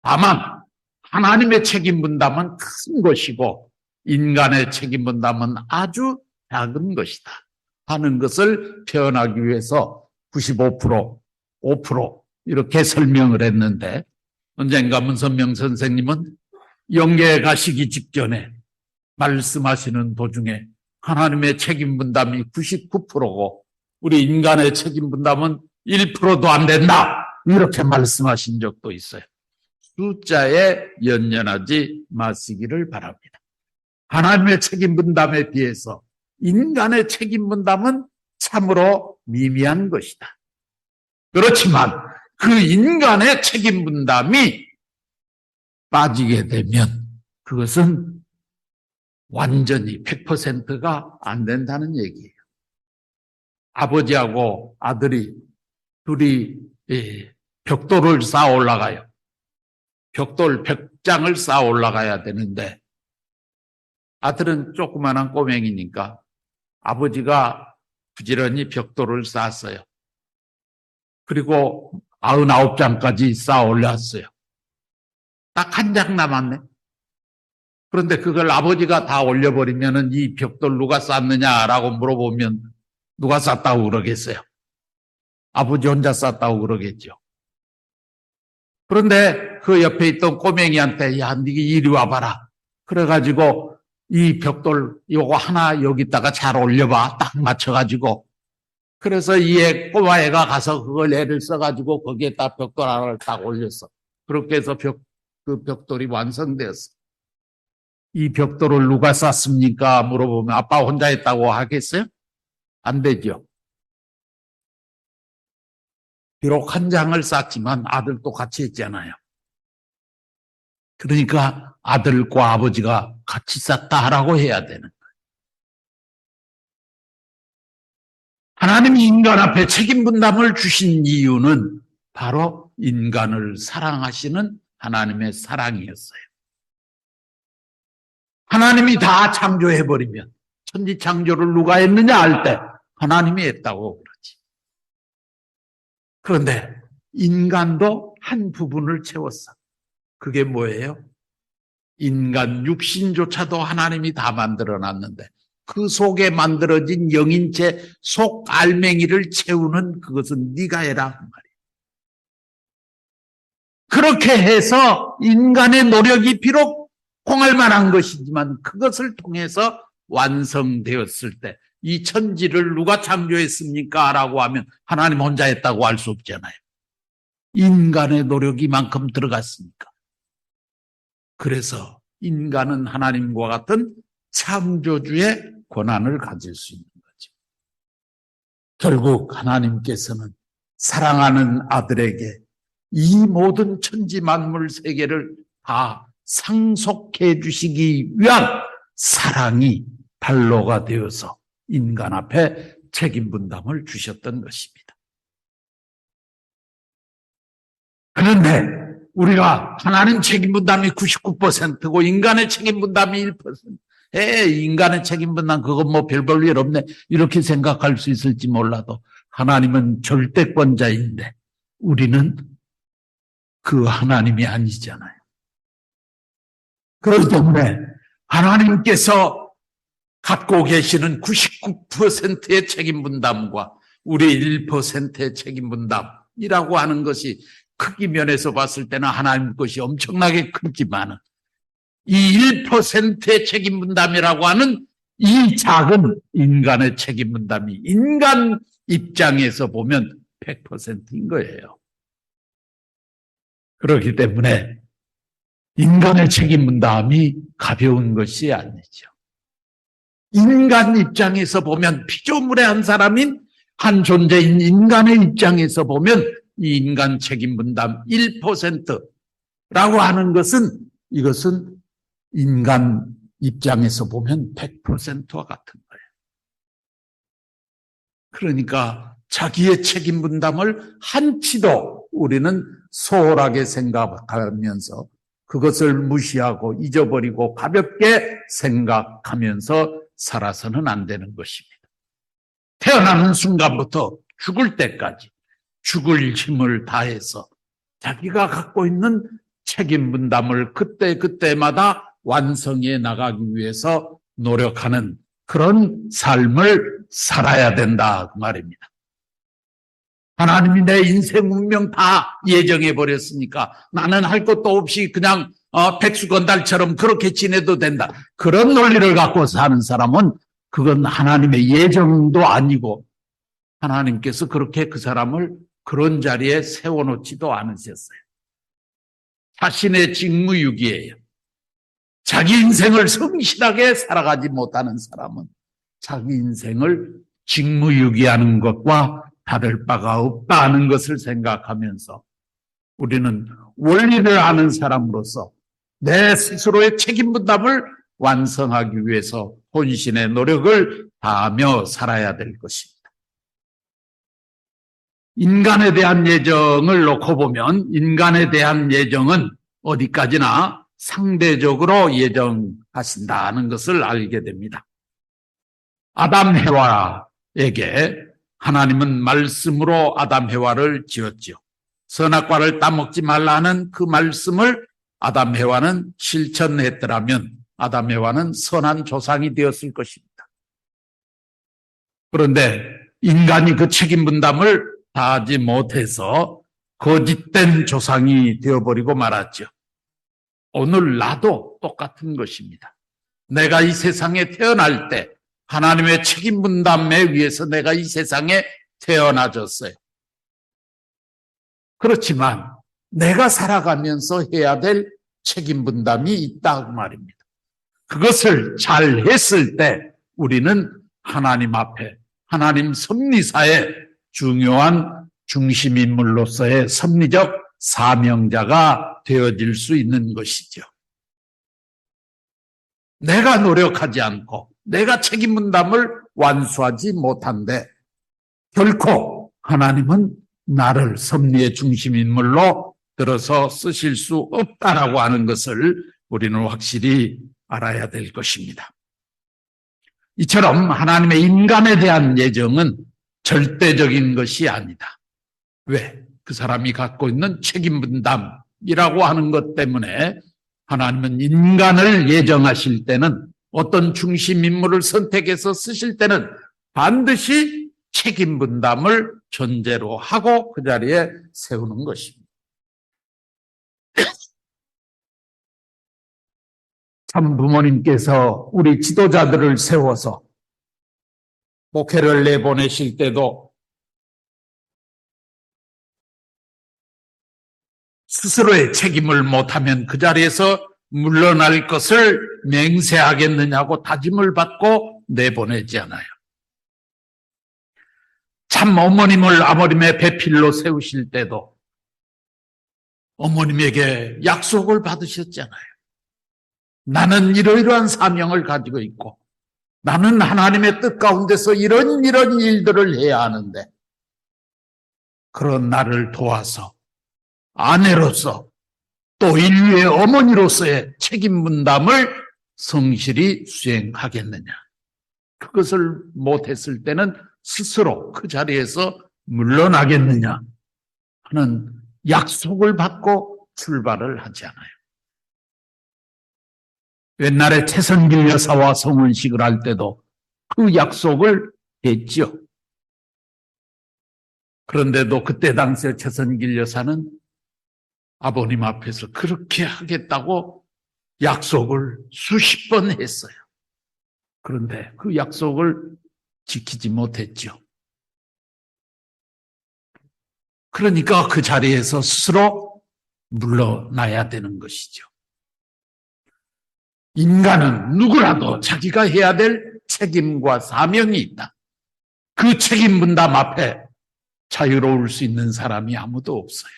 다만 하나님의 책임 분담은 큰 것이고 인간의 책임 분담은 아주 작은 것이다 하는 것을 표현하기 위해서 95%, 5% 이렇게 설명을 했는데 언젠가 문선명 선생님은 영계에 가시기 직전에 말씀하시는 도중에 하나님의 책임 분담이 99%고 우리 인간의 책임 분담은 1%도 안 된다 이렇게 말씀하신 적도 있어요. 숫자에 연연하지 마시기를 바랍니다. 하나님의 책임 분담에 비해서 인간의 책임 분담은 참으로 미미한 것이다. 그렇지만 그 인간의 책임 분담이 빠지게 되면 그것은 완전히 100%가 안 된다는 얘기예요. 아버지하고 아들이 둘이 벽돌을 쌓아 올라가요. 벽돌 100장을 쌓아 올라가야 되는데 아들은 조그만한 꼬맹이니까 아버지가 부지런히 벽돌을 쌓았어요. 그리고 99장까지 쌓아 올렸어요. 딱 한 장 남았네. 그런데 그걸 아버지가 다 올려버리면은 이 벽돌 누가 쌓느냐라고 물어보면 누가 쌓았다고 그러겠어요? 아버지 혼자 쌓았다고 그러겠죠. 그런데 그 옆에 있던 꼬맹이한테 야, 네가 이리 와봐라. 그래가지고 이 벽돌 요거 하나 여기다가 잘 올려봐. 딱 맞춰가지고. 그래서 이 꼬마애가 가서 그걸 애를 써가지고 거기에다 벽돌 하나를 딱 올렸어. 그렇게 해서 그 벽돌이 완성되었어. 이 벽돌을 누가 쌌습니까? 물어보면 아빠 혼자 했다고 하겠어요? 안 되죠. 비록 한 장을 쌌지만 아들도 같이 했잖아요. 그러니까 아들과 아버지가 같이 쌌다라고 해야 되는 거예요. 하나님이 인간 앞에 책임 분담을 주신 이유는 바로 인간을 사랑하시는 하나님의 사랑이었어요. 하나님이 다 창조해버리면 천지 창조를 누가 했느냐 할 때 하나님이 했다고 그러지. 그런데 인간도 한 부분을 채웠어. 그게 뭐예요? 인간 육신조차도 하나님이 다 만들어놨는데 그 속에 만들어진 영인체 속 알맹이를 채우는 그것은 네가 해라 그 말이에요. 그렇게 해서 인간의 노력이 비록 공할 만한 것이지만 그것을 통해서 완성되었을 때 이 천지를 누가 창조했습니까? 라고 하면 하나님 혼자 했다고 할 수 없잖아요. 인간의 노력이 이만큼 들어갔으니까. 그래서 인간은 하나님과 같은 창조주의 권한을 가질 수 있는 거죠. 결국 하나님께서는 사랑하는 아들에게 이 모든 천지 만물 세계를 다 상속해 주시기 위한 사랑이 발로가 되어서 인간 앞에 책임 분담을 주셨던 것입니다. 그런데 우리가 하나님 책임 분담이 99%고 인간의 책임 분담이 1%. 인간의 책임 분담 그건 뭐 별 볼 일 없네. 이렇게 생각할 수 있을지 몰라도 하나님은 절대권자인데 우리는 그 하나님이 아니잖아요. 그렇기 때문에 하나님께서 갖고 계시는 99%의 책임 분담과 우리 1%의 책임 분담이라고 하는 것이 크기 면에서 봤을 때는 하나님 것이 엄청나게 크지만 이 1%의 책임 분담이라고 하는 이 작은 인간의 책임 분담이 인간 입장에서 보면 100%인 거예요. 그렇기 때문에 인간의 책임 분담이 가벼운 것이 아니죠. 인간 입장에서 보면 피조물의 한 사람인 한 존재인 인간의 입장에서 보면 이 인간 책임 분담 1%라고 하는 것은 이것은 인간 입장에서 보면 100%와 같은 거예요. 그러니까 자기의 책임 분담을 한치도 우리는 소홀하게 생각하면서 그것을 무시하고 잊어버리고 가볍게 생각하면서 살아서는 안 되는 것입니다. 태어나는 순간부터 죽을 때까지 죽을 힘을 다해서 자기가 갖고 있는 책임 분담을 그때그때마다 완성해 나가기 위해서 노력하는 그런 삶을 살아야 된다 그 말입니다. 하나님이 내 인생 운명 다 예정해 버렸으니까 나는 할 것도 없이 그냥 백수건달처럼 그렇게 지내도 된다. 그런 논리를 갖고 사는 사람은 그건 하나님의 예정도 아니고 하나님께서 그렇게 그 사람을 그런 자리에 세워놓지도 않으셨어요. 자신의 직무유기예요. 자기 인생을 성실하게 살아가지 못하는 사람은 자기 인생을 직무유기하는 것과 다를 바가 없다는 것을 생각하면서 우리는 원리를 아는 사람으로서 내 스스로의 책임 분담을 완성하기 위해서 혼신의 노력을 다하며 살아야 될 것입니다. 인간에 대한 예정을 놓고 보면 인간에 대한 예정은 어디까지나 상대적으로 예정하신다는 것을 알게 됩니다. 아담 해와에게 하나님은 말씀으로 아담 해와를 지었지요. 선악과를 따먹지 말라는 그 말씀을 아담 해와는 실천했더라면 아담 해와는 선한 조상이 되었을 것입니다. 그런데 인간이 그 책임 분담을 다하지 못해서 거짓된 조상이 되어버리고 말았죠. 오늘 나도 똑같은 것입니다. 내가 이 세상에 태어날 때 하나님의 책임 분담에 의해서 내가 이 세상에 태어나졌어요. 그렇지만 내가 살아가면서 해야 될 책임 분담이 있다고 말입니다. 그것을 잘 했을 때 우리는 하나님 앞에 하나님 섭리사의 중요한 중심인물로서의 섭리적 사명자가 되어질 수 있는 것이죠. 내가 노력하지 않고 내가 책임 분담을 완수하지 못한데 결코 하나님은 나를 섭리의 중심인물로 들어서 쓰실 수 없다라고 하는 것을 우리는 확실히 알아야 될 것입니다. 이처럼 하나님의 인간에 대한 예정은 절대적인 것이 아니다. 왜? 그 사람이 갖고 있는 책임 분담이라고 하는 것 때문에 하나님은 인간을 예정하실 때는 어떤 중심인물을 선택해서 쓰실 때는 반드시 책임 분담을 전제로 하고 그 자리에 세우는 것입니다. 참 부모님께서 우리 지도자들을 세워서 목회를 내보내실 때도 스스로의 책임을 못하면 그 자리에서 물러날 것을 맹세하겠느냐고 다짐을 받고 내보내지 않아요. 참 어머님을 아버님의 배필로 세우실 때도 어머님에게 약속을 받으셨잖아요. 나는 이러이러한 사명을 가지고 있고 나는 하나님의 뜻 가운데서 이런 일들을 해야 하는데 그런 나를 도와서 아내로서 또 인류의 어머니로서의 책임 분담을 성실히 수행하겠느냐. 그것을 못했을 때는 스스로 그 자리에서 물러나겠느냐 하는 약속을 받고 출발을 하지 않아요. 옛날에 최선길 여사와 성혼식을 할 때도 그 약속을 했지요. 그런데도 그때 당시에 최선길 여사는 아버님 앞에서 그렇게 하겠다고 약속을 수십 번 했어요. 그런데 그 약속을 지키지 못했죠. 그러니까 그 자리에서 스스로 물러나야 되는 것이죠. 인간은 누구라도 자기가 해야 될 책임과 사명이 있다. 그 책임 분담 앞에 자유로울 수 있는 사람이 아무도 없어요.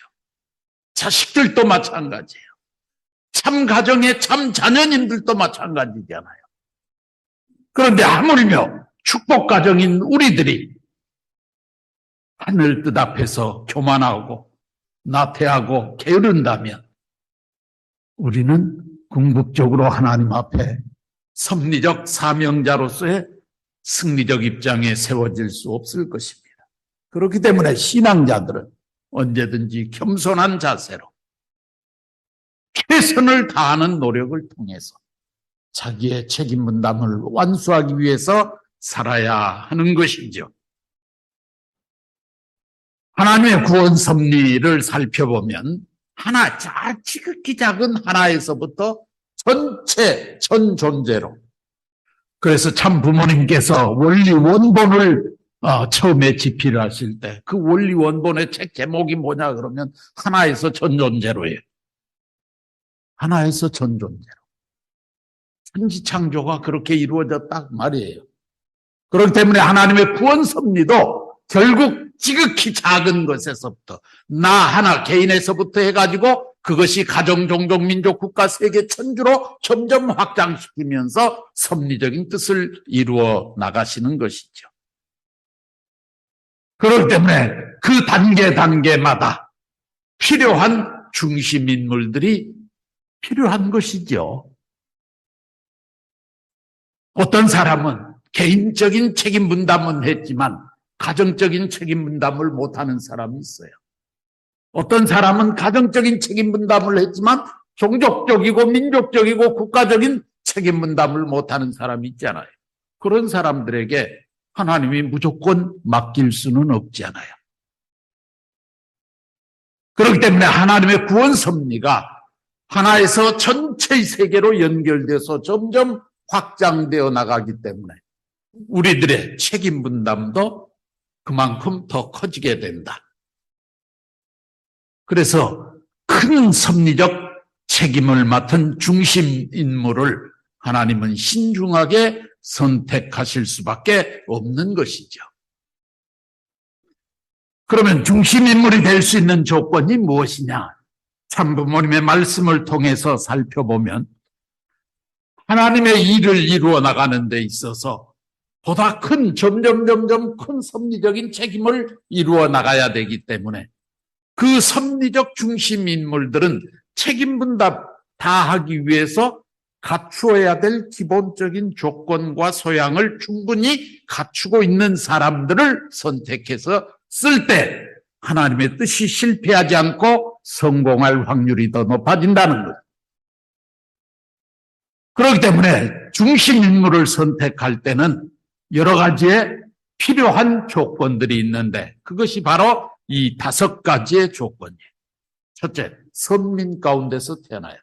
자식들도 마찬가지예요. 참 가정의 참 자녀님들도 마찬가지잖아요. 그런데 하물며 축복 가정인 우리들이 하늘 뜻 앞에서 교만하고 나태하고 게으른다면 우리는 궁극적으로 하나님 앞에 섭리적 사명자로서의 승리적 입장에 세워질 수 없을 것입니다. 그렇기 때문에 신앙자들은 언제든지 겸손한 자세로 최선을 다하는 노력을 통해서 자기의 책임 분담을 완수하기 위해서 살아야 하는 것이죠. 하나님의 구원 섭리를 살펴보면 하나 지극히 작은 하나에서부터 전체 전 존재로, 그래서 참 부모님께서 원리 원본을 처음에 집필을 하실 때 그 원리 원본의 책 제목이 뭐냐 그러면 하나에서 전 존재로예요. 하나에서 전 존재로. 천지 창조가 그렇게 이루어졌다 말이에요. 그렇기 때문에 하나님의 구원 섭리도 결국 지극히 작은 것에서부터 나 하나 개인에서부터 해가지고 그것이 가정, 종족, 민족, 국가, 세계, 천주로 점점 확장시키면서 섭리적인 뜻을 이루어 나가시는 것이죠. 그렇기 때문에 그 단계마다 필요한 중심 인물들이 필요한 것이죠. 어떤 사람은 개인적인 책임 분담은 했지만 가정적인 책임 분담을 못하는 사람이 있어요. 어떤 사람은 가정적인 책임 분담을 했지만 종족적이고 민족적이고 국가적인 책임 분담을 못하는 사람이 있잖아요. 그런 사람들에게 하나님이 무조건 맡길 수는 없잖아요. 그렇기 때문에 하나님의 구원 섭리가 하나에서 전체의 세계로 연결돼서 점점 확장되어 나가기 때문에 우리들의 책임 분담도 그만큼 더 커지게 된다. 그래서 큰 섭리적 책임을 맡은 중심 인물을 하나님은 신중하게 선택하실 수밖에 없는 것이죠. 그러면 중심 인물이 될 수 있는 조건이 무엇이냐? 참부모님의 말씀을 통해서 살펴보면 하나님의 일을 이루어 나가는 데 있어서 보다 큰 점점 큰 섭리적인 책임을 이루어 나가야 되기 때문에 그 섭리적 중심 인물들은 책임 분담 다 하기 위해서 갖추어야 될 기본적인 조건과 소양을 충분히 갖추고 있는 사람들을 선택해서 쓸 때 하나님의 뜻이 실패하지 않고 성공할 확률이 더 높아진다는 것. 그렇기 때문에 중심 인물을 선택할 때는 여러 가지의 필요한 조건들이 있는데 그것이 바로 이 5가지의 조건이에요. 첫째, 선민 가운데서 태어나야 돼.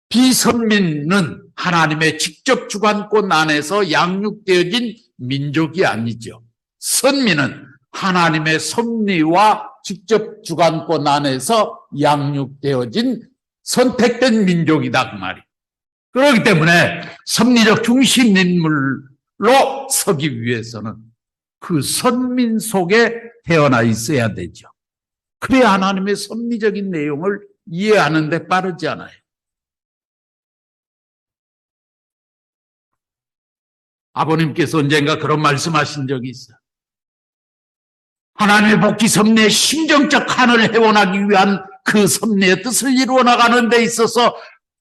비선민은 하나님의 직접 주관권 안에서 양육되어진 민족이 아니죠. 선민은 하나님의 섭리와 직접 주관권 안에서 양육되어진 선택된 민족이다 그 말이에요. 그렇기 때문에 섭리적 중심 인물로 서기 위해서는 그 선민 속에 태어나 있어야 되죠. 그래야 하나님의 섭리적인 내용을 이해하는 데 빠르지 않아요. 아버님께서 언젠가 그런 말씀하신 적이 있어요. 하나님의 복지 섭리의 심정적 한을 해원하기 위한 그 섭리의 뜻을 이루어 나가는 데 있어서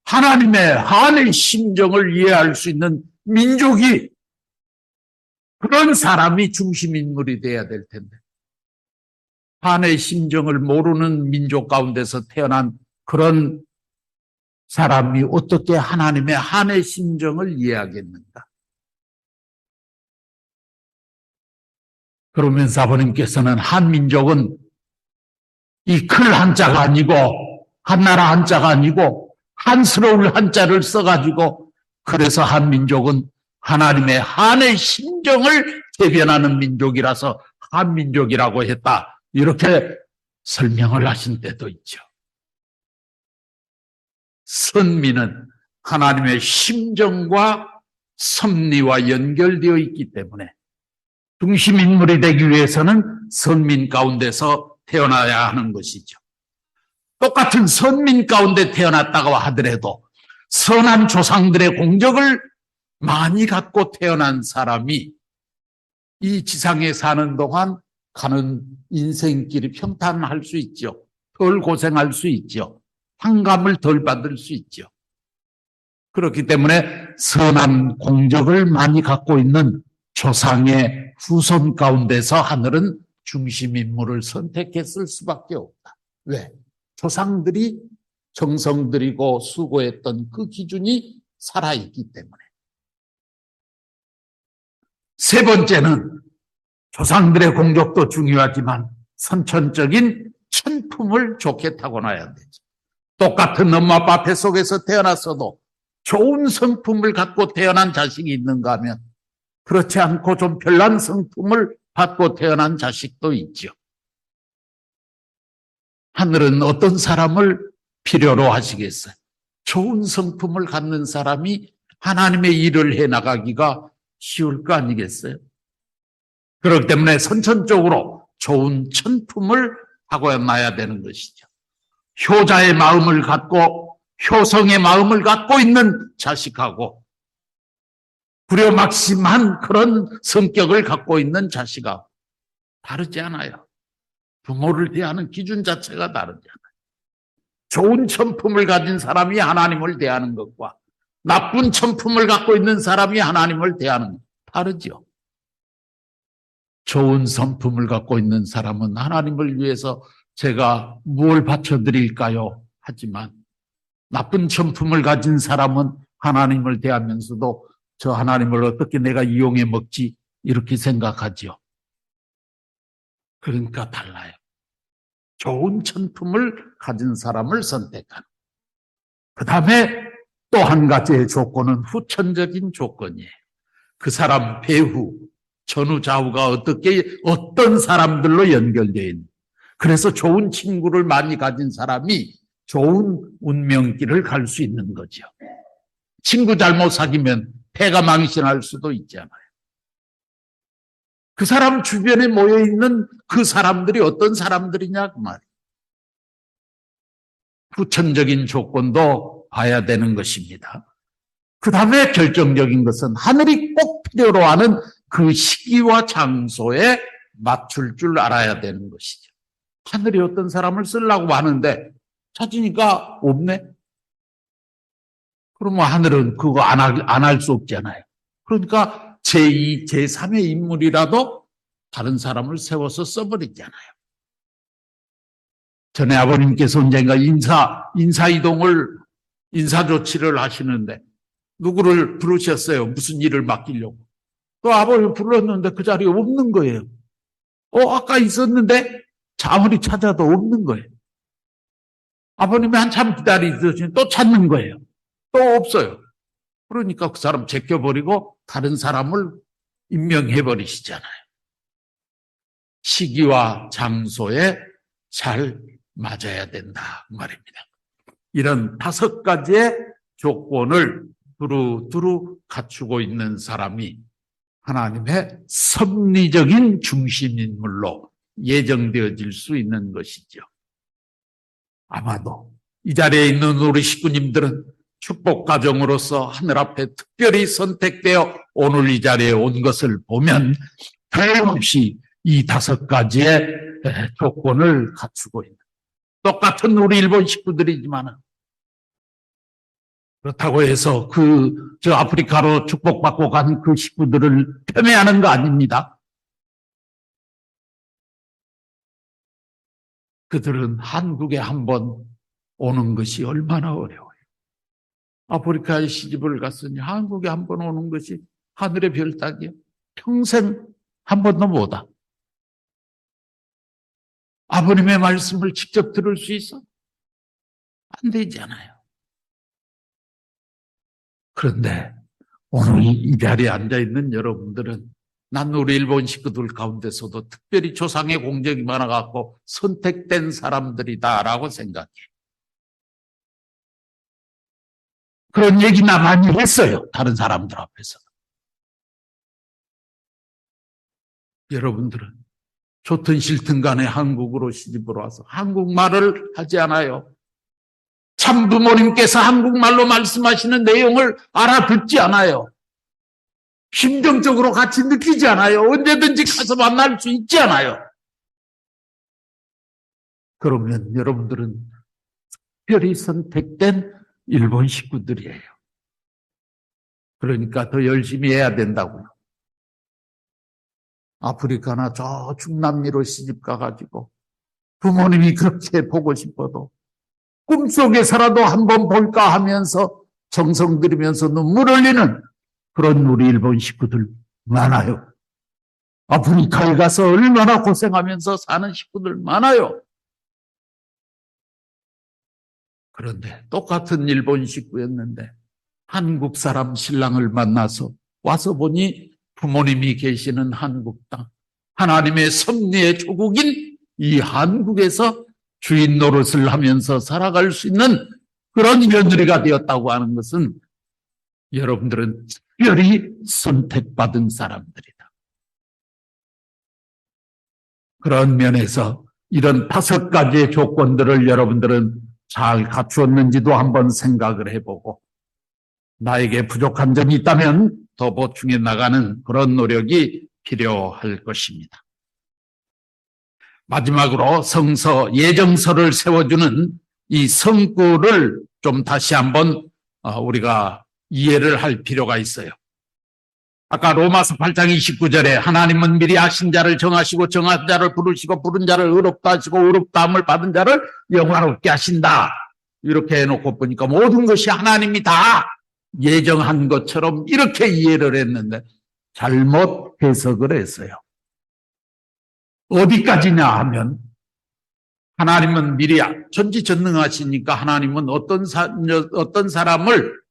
하나님의 한의 심정을 이해할 수 있는 민족이 그런 사람이 중심 인물이 돼야 될 텐데 한의 심정을 모르는 민족 가운데서 태어난 그런 사람이 어떻게 하나님의 한의 심정을 이해하겠는가? 그러면서 아버님께서는 한민족은 이 클 한자가 아니고 한나라 한자가 아니고 한스러울 한자를 써가지고 그래서 한민족은 하나님의 한의 심정을 대변하는 민족이라서 한민족이라고 했다. 이렇게 설명을 하신 때도 있죠. 선민은 하나님의 심정과 섭리와 연결되어 있기 때문에 중심 인물이 되기 위해서는 선민 가운데서 태어나야 하는 것이죠. 똑같은 선민 가운데 태어났다고 하더라도 선한 조상들의 공적을 많이 갖고 태어난 사람이 이 지상에 사는 동안 가는 인생길이 평탄할 수 있죠. 덜 고생할 수 있죠. 환감을 덜 받을 수 있죠. 그렇기 때문에 선한 공적을 많이 갖고 있는 조상의 후손 가운데서 하늘은 중심 인물을 선택했을 수밖에 없다. 왜? 조상들이 정성 들이고 수고했던 그 기준이 살아있기 때문에. 세 번째는 조상들의 공적도 중요하지만 선천적인 천품을 좋게 타고나야 되죠. 똑같은 엄마 아빠 뱃속에서 태어났어도 좋은 성품을 갖고 태어난 자식이 있는가 하면 그렇지 않고 좀 별난 성품을 받고 태어난 자식도 있죠. 하늘은 어떤 사람을 필요로 하시겠어요? 좋은 성품을 갖는 사람이 하나님의 일을 해나가기가 쉬울 거 아니겠어요? 그렇기 때문에 선천적으로 좋은 천품을 타고나야 되는 것이죠. 효자의 마음을 갖고 효성의 마음을 갖고 있는 자식하고 불효막심한 그런 성격을 갖고 있는 자식아 다르지 않아요. 부모를 대하는 기준 자체가 다르지 않아요. 좋은 천품을 가진 사람이 하나님을 대하는 것과 나쁜 천품을 갖고 있는 사람이 하나님을 대하는 것 다르죠. 좋은 성품을 갖고 있는 사람은 하나님을 위해서 제가 무엇을 바쳐드릴까요? 하지만 나쁜 천품을 가진 사람은 하나님을 대하면서도 저 하나님을 어떻게 내가 이용해 먹지? 이렇게 생각하죠. 그러니까 달라요. 좋은 천품을 가진 사람을 선택하는. 그 다음에 또 한 가지의 조건은 후천적인 조건이에요. 그 사람 배후, 전후 좌우가 어떤 사람들로 연결되어 있는. 그래서 좋은 친구를 많이 가진 사람이 좋은 운명길을 갈 수 있는 거죠. 친구 잘못 사귀면 패가 망신할 수도 있잖아요. 그 사람 주변에 모여있는 그 사람들이 어떤 사람들이냐 그 말이에요. 후천적인 조건도 봐야 되는 것입니다. 그 다음에 결정적인 것은 하늘이 꼭 필요로 하는 그 시기와 장소에 맞출 줄 알아야 되는 것이죠. 하늘이 어떤 사람을 쓰려고 하는데 찾으니까 없네? 그러면 하늘은 그거 안 할 수 없잖아요. 그러니까 제2, 제3의 인물이라도 다른 사람을 세워서 써버리잖아요. 전에 아버님께서 언젠가 인사 조치를 하시는데 누구를 부르셨어요. 무슨 일을 맡기려고. 또 아버님 불렀는데 그 자리에 없는 거예요. 아까 있었는데 아무리 찾아도 없는 거예요. 아버님이 한참 기다리더니 또 찾는 거예요. 또 없어요. 그러니까 그 사람 제껴버리고 다른 사람을 임명해버리시잖아요. 시기와 장소에 잘 맞아야 된다 말입니다. 이런 5가지의 조건을 두루두루 갖추고 있는 사람이 하나님의 섭리적인 중심인물로 예정되어질 수 있는 것이죠. 아마도 이 자리에 있는 우리 식구님들은 축복 가정으로서 하늘 앞에 특별히 선택되어 오늘 이 자리에 온 것을 보면 틀림없이 이 5가지의 조건을 갖추고 있는 똑같은 우리 일본 식구들이지만 그렇다고 해서 저 아프리카로 축복받고 간 그 식구들을 폄훼하는 거 아닙니다. 그들은 한국에 한번 오는 것이 얼마나 어려워요. 아프리카에 시집을 갔으니 한국에 한번 오는 것이 하늘의 별 따기요. 평생 한 번도 못 와. 아버님의 말씀을 직접 들을 수 있어? 안 되잖아요. 그런데 오늘 이 자리에 앉아있는 여러분들은 난 우리 일본 식구들 가운데서도 특별히 조상의 공적이 많아갖고 선택된 사람들이다라고 생각해. 그런 얘기나 많이 했어요. 다른 사람들 앞에서. 여러분들은 좋든 싫든 간에 한국으로 시집을 와서 한국말을 하지 않아요. 참 부모님께서 한국말로 말씀하시는 내용을 알아듣지 않아요. 심정적으로 같이 느끼지 않아요. 언제든지 가서 만날 수 있지 않아요. 그러면 여러분들은 특별히 선택된 일본 식구들이에요. 그러니까 더 열심히 해야 된다고요. 아프리카나 저 중남미로 시집 가가지고 부모님이 그렇게 보고 싶어도 꿈속에서라도 한번 볼까 하면서 정성 들이면서 눈물 흘리는 그런 우리 일본 식구들 많아요. 아프리카에 가서 얼마나 고생하면서 사는 식구들 많아요. 그런데 똑같은 일본 식구였는데 한국 사람 신랑을 만나서 와서 보니 부모님이 계시는 한국 땅, 하나님의 섭리의 조국인 이 한국에서 주인 노릇을 하면서 살아갈 수 있는 그런 며느리가 되었다고 하는 것은 여러분들은 특별히 선택받은 사람들이다. 그런 면에서 이런 5가지의 조건들을 여러분들은 잘 갖추었는지도 한번 생각을 해보고 나에게 부족한 점이 있다면 더 보충해 나가는 그런 노력이 필요할 것입니다. 마지막으로 성서, 예정서를 세워주는 이 성구를 좀 다시 한번 우리가 이해를 할 필요가 있어요. 아까 로마서 8장 29절에 하나님은 미리 아신 자를 정하시고 정한 자를 부르시고 부른 자를 의롭다 하시고 의롭다 함을 받은 자를 영화롭게 하신다. 이렇게 해놓고 보니까 모든 것이 하나님이 다 예정한 것처럼 이렇게 이해를 했는데 잘못 해석을 했어요. 어디까지냐 하면 하나님은 미리 전지전능하시니까 하나님은 어떤 사람을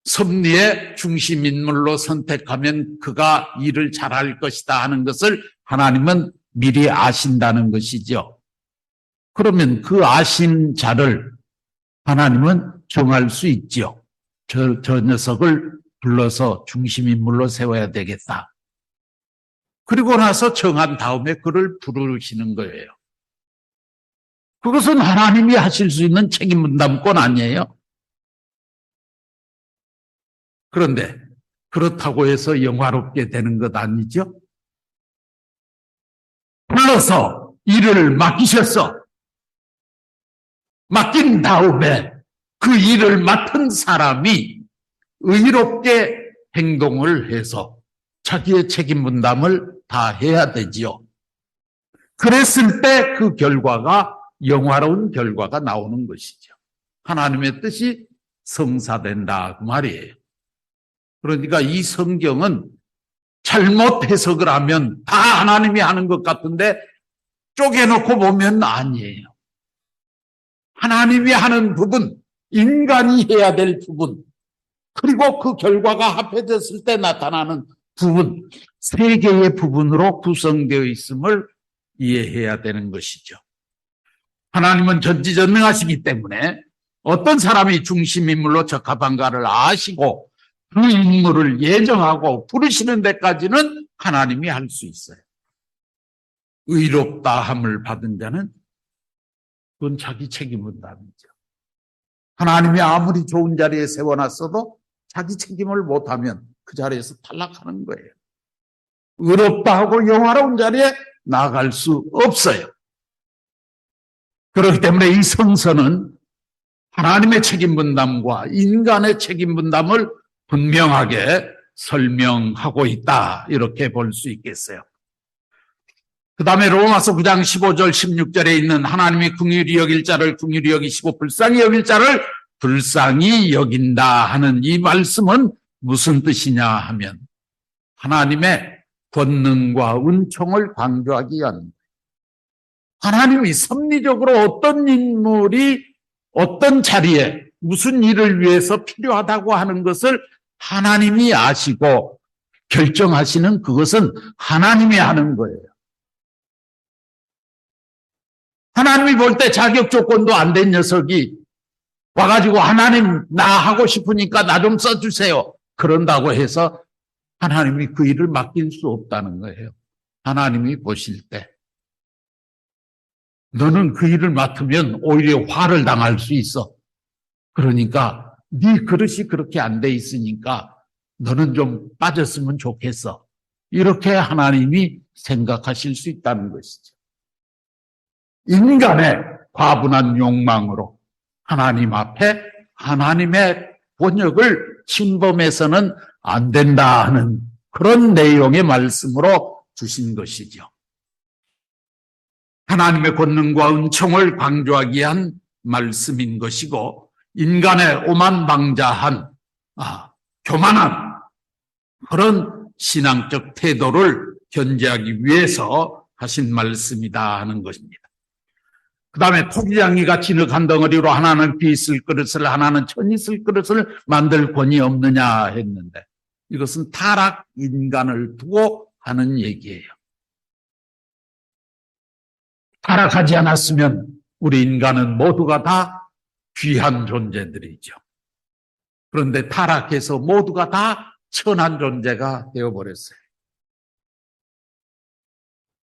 섭리의 중심 인물로 선택하면 그가 일을 잘할 것이다 하는 것을 하나님은 미리 아신다는 것이죠. 그러면 그 아신 자를 하나님은 정할 수 있죠. 저 녀석을 불러서 중심 인물로 세워야 되겠다. 그리고 나서 정한 다음에 그를 부르시는 거예요. 그것은 하나님이 하실 수 있는 책임 분담권 아니에요. 그런데 그렇다고 해서 영화롭게 되는 것 아니죠? 불러서 일을 맡기셨어. 맡긴 다음에 그 일을 맡은 사람이 의롭게 행동을 해서 자기의 책임 분담을 다 해야 되지요. 그랬을 때 그 결과가 영화로운 결과가 나오는 것이죠. 하나님의 뜻이 성사된다 그 말이에요. 그러니까 이 성경은 잘못 해석을 하면 다 하나님이 하는 것 같은데 쪼개놓고 보면 아니에요. 하나님이 하는 부분, 인간이 해야 될 부분, 그리고 그 결과가 합해졌을 때 나타나는 부분, 세 개의 부분으로 구성되어 있음을 이해해야 되는 것이죠. 하나님은 전지전능하시기 때문에 어떤 사람이 중심인물로 적합한가를 아시고 그 인물을 예정하고 부르시는 데까지는 하나님이 할 수 있어요. 의롭다함을 받은 자는 그건 자기 책임 분담이죠. 하나님이 아무리 좋은 자리에 세워놨어도 자기 책임을 못하면 그 자리에서 탈락하는 거예요. 의롭다 하고 영화로운 자리에 나아갈 수 없어요. 그렇기 때문에 이 성서는 하나님의 책임 분담과 인간의 책임 분담을 분명하게 설명하고 있다. 이렇게 볼 수 있겠어요. 그 다음에 로마서 9장 15절 16절에 있는 하나님이 긍휼히 여길 자를 긍휼히 여기시고 불쌍히 여길 자를 불쌍히 여긴다 하는 이 말씀은 무슨 뜻이냐 하면 하나님의 권능과 은총을 강조하기 위한 하나님이 섭리적으로 어떤 인물이 어떤 자리에 무슨 일을 위해서 필요하다고 하는 것을 하나님이 아시고 결정하시는 그것은 하나님이 하는 거예요. 하나님이 볼 때 자격 조건도 안 된 녀석이 와가지고 하나님 나 하고 싶으니까 나 좀 써주세요. 그런다고 해서 하나님이 그 일을 맡길 수 없다는 거예요. 하나님이 보실 때 너는 그 일을 맡으면 오히려 화를 당할 수 있어. 그러니까 네 그릇이 그렇게 안 돼 있으니까 너는 좀 빠졌으면 좋겠어. 이렇게 하나님이 생각하실 수 있다는 것이죠. 인간의 과분한 욕망으로 하나님 앞에 하나님의 본역을 침범해서는 안 된다 하는 그런 내용의 말씀으로 주신 것이죠. 하나님의 권능과 은총을 강조하기 위한 말씀인 것이고 인간의 오만방자한 교만한 그런 신앙적 태도를 견제하기 위해서 하신 말씀이다 하는 것입니다. 그 다음에 토기장이가 진흙 한 덩어리로 하나는 비 있을 그릇을 하나는 천 있을 그릇을 만들 권이 없느냐 했는데 이것은 타락 인간을 두고 하는 얘기예요. 타락하지 않았으면 우리 인간은 모두가 다 귀한 존재들이죠. 그런데 타락해서 모두가 다 천한 존재가 되어버렸어요.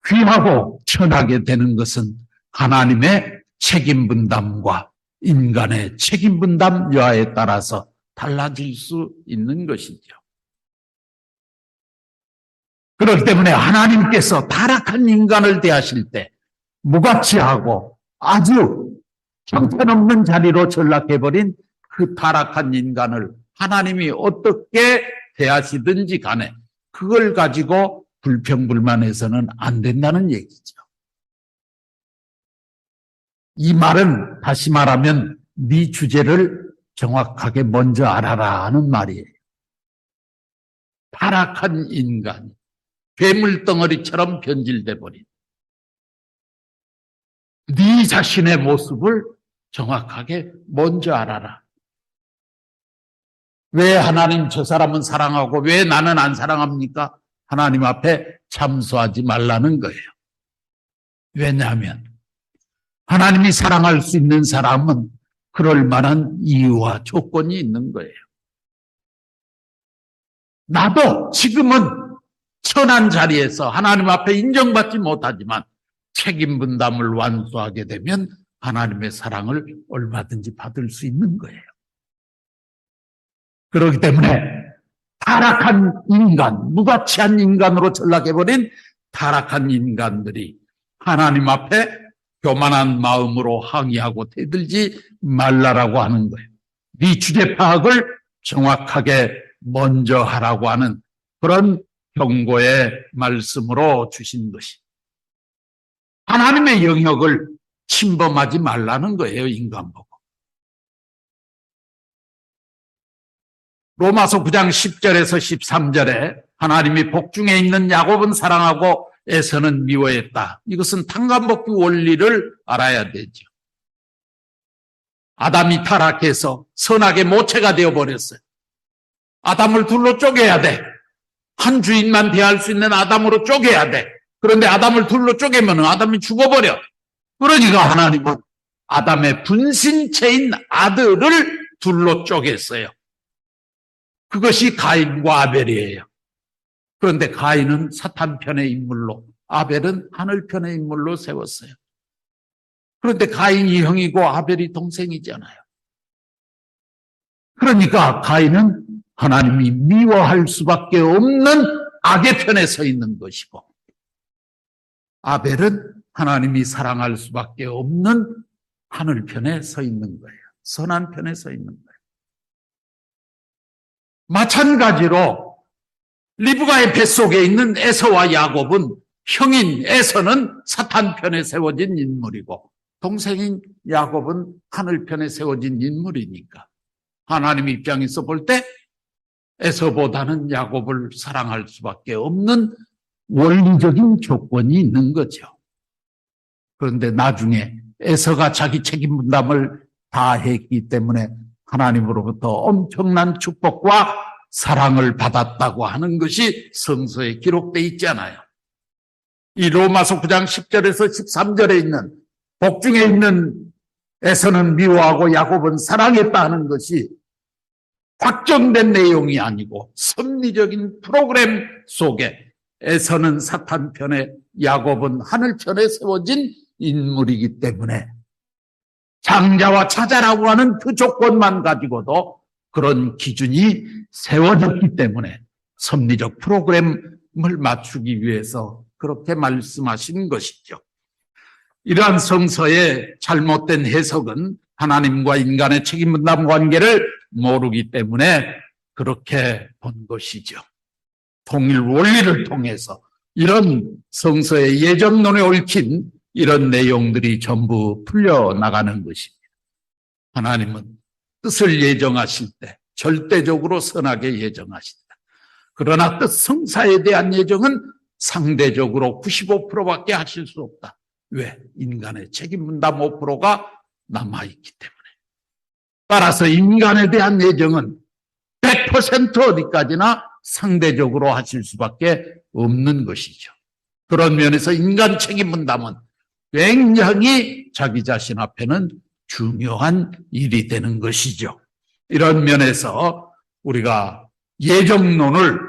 귀하고 천하게 되는 것은 하나님의 책임 분담과 인간의 책임 분담 여하에 따라서 달라질 수 있는 것이죠. 그렇기 때문에 하나님께서 타락한 인간을 대하실 때 무가치하고 아주 형편없는 자리로 전락해버린 그 타락한 인간을 하나님이 어떻게 대하시든지 간에 그걸 가지고 불평불만해서는 안 된다는 얘기죠. 이 말은 다시 말하면 네 주제를 정확하게 먼저 알아라 하는 말이에요. 타락한 인간이 괴물덩어리처럼 변질돼 버린 네 자신의 모습을 정확하게 먼저 알아라. 왜 하나님 저 사람은 사랑하고 왜 나는 안 사랑합니까? 하나님 앞에 참소하지 말라는 거예요. 왜냐하면 하나님이 사랑할 수 있는 사람은 그럴 만한 이유와 조건이 있는 거예요. 나도 지금은 천한 자리에서 하나님 앞에 인정받지 못하지만 책임 분담을 완수하게 되면 하나님의 사랑을 얼마든지 받을 수 있는 거예요. 그렇기 때문에 타락한 인간, 무가치한 인간으로 전락해버린 타락한 인간들이 하나님 앞에 교만한 마음으로 항의하고 대들지 말라라고 하는 거예요. 네 주제 파악을 정확하게 먼저 하라고 하는 그런 경고의 말씀으로 주신 것이 하나님의 영역을 침범하지 말라는 거예요. 인간 보고. 로마서 9장 10절에서 13절에 하나님이 복중에 있는 야곱은 사랑하고 에서는 미워했다. 이것은 탕감복귀 원리를 알아야 되죠. 아담이 타락해서 선악의 모체가 되어버렸어요. 아담을 둘로 쪼개야 돼. 한 주인만 대할 수 있는 아담으로 쪼개야 돼. 그런데 아담을 둘로 쪼개면 아담이 죽어버려. 그러니까 하나님은 아담의 분신체인 아들을 둘로 쪼갰어요. 그것이 가인과 아벨이에요. 그런데 가인은 사탄 편의 인물로, 아벨은 하늘 편의 인물로 세웠어요. 그런데 가인이 형이고 아벨이 동생이잖아요. 그러니까 가인은 하나님이 미워할 수밖에 없는 악의 편에 서 있는 것이고, 아벨은 하나님이 사랑할 수밖에 없는 하늘 편에 서 있는 거예요. 선한 편에 서 있는 거예요. 마찬가지로 리브가의 뱃속에 있는 에서와 야곱은 형인 에서는 사탄 편에 세워진 인물이고 동생인 야곱은 하늘 편에 세워진 인물이니까 하나님 입장에서 볼 때 에서보다는 야곱을 사랑할 수밖에 없는 원리적인 조건이 있는 거죠. 그런데 나중에 에서가 자기 책임 분담을 다 했기 때문에 하나님으로부터 엄청난 축복과 사랑을 받았다고 하는 것이 성서에 기록되어 있잖아요. 이 로마서 9장 10절에서 13절에 있는 복중에 있는 에서는 미워하고 야곱은 사랑했다 하는 것이 확정된 내용이 아니고 섭리적인 프로그램 속에 에서는 사탄 편에 야곱은 하늘 편에 세워진 인물이기 때문에 장자와 차자라고 하는 그 조건만 가지고도 그런 기준이 세워졌기 때문에 섭리적 프로그램을 맞추기 위해서 그렇게 말씀하신 것이죠. 이러한 성서의 잘못된 해석은 하나님과 인간의 책임 분담 관계를 모르기 때문에 그렇게 본 것이죠. 통일 원리를 통해서 이런 성서의 예정론에 얽힌 이런 내용들이 전부 풀려나가는 것입니다. 하나님은 뜻을 예정하실 때 절대적으로 선하게 예정하신다. 그러나 뜻 성사에 대한 예정은 상대적으로 95%밖에 하실 수 없다. 왜? 인간의 책임 분담 5%가 남아있기 때문에. 따라서 인간에 대한 예정은 100% 어디까지나 상대적으로 하실 수밖에 없는 것이죠. 그런 면에서 인간 책임 분담은 굉장히 자기 자신 앞에는 중요한 일이 되는 것이죠. 이런 면에서 우리가 예정론을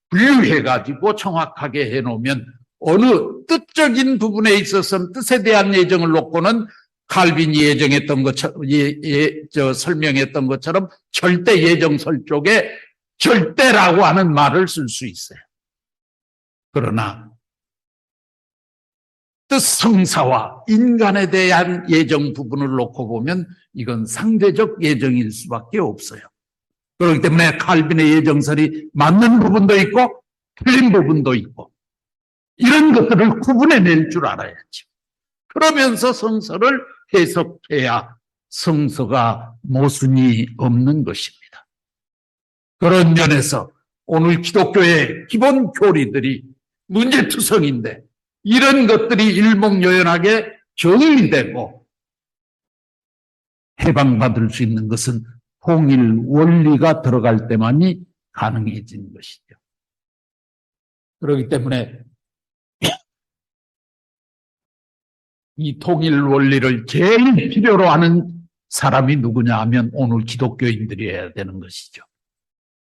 분류해가지고 정확하게 해놓으면 어느 뜻적인 부분에 있어서는 뜻에 대한 예정을 놓고는 칼빈이 예정했던 것처럼, 설명했던 것처럼 절대 예정설 쪽에 절대라고 하는 말을 쓸 수 있어요. 그러나 성사와 인간에 대한 예정 부분을 놓고 보면 이건 상대적 예정일 수밖에 없어요. 그렇기 때문에 칼빈의 예정설이 맞는 부분도 있고 틀린 부분도 있고 이런 것들을 구분해낼 줄 알아야죠. 그러면서 성서를 해석해야 성서가 모순이 없는 것입니다. 그런 면에서 오늘 기독교의 기본 교리들이 문제투성인데 이런 것들이 일목요연하게 정리되고 해방받을 수 있는 것은 통일 원리가 들어갈 때만이 가능해지는 것이죠. 그렇기 때문에 이 통일 원리를 제일 필요로 하는 사람이 누구냐 하면 오늘 기독교인들이어야 되는 것이죠.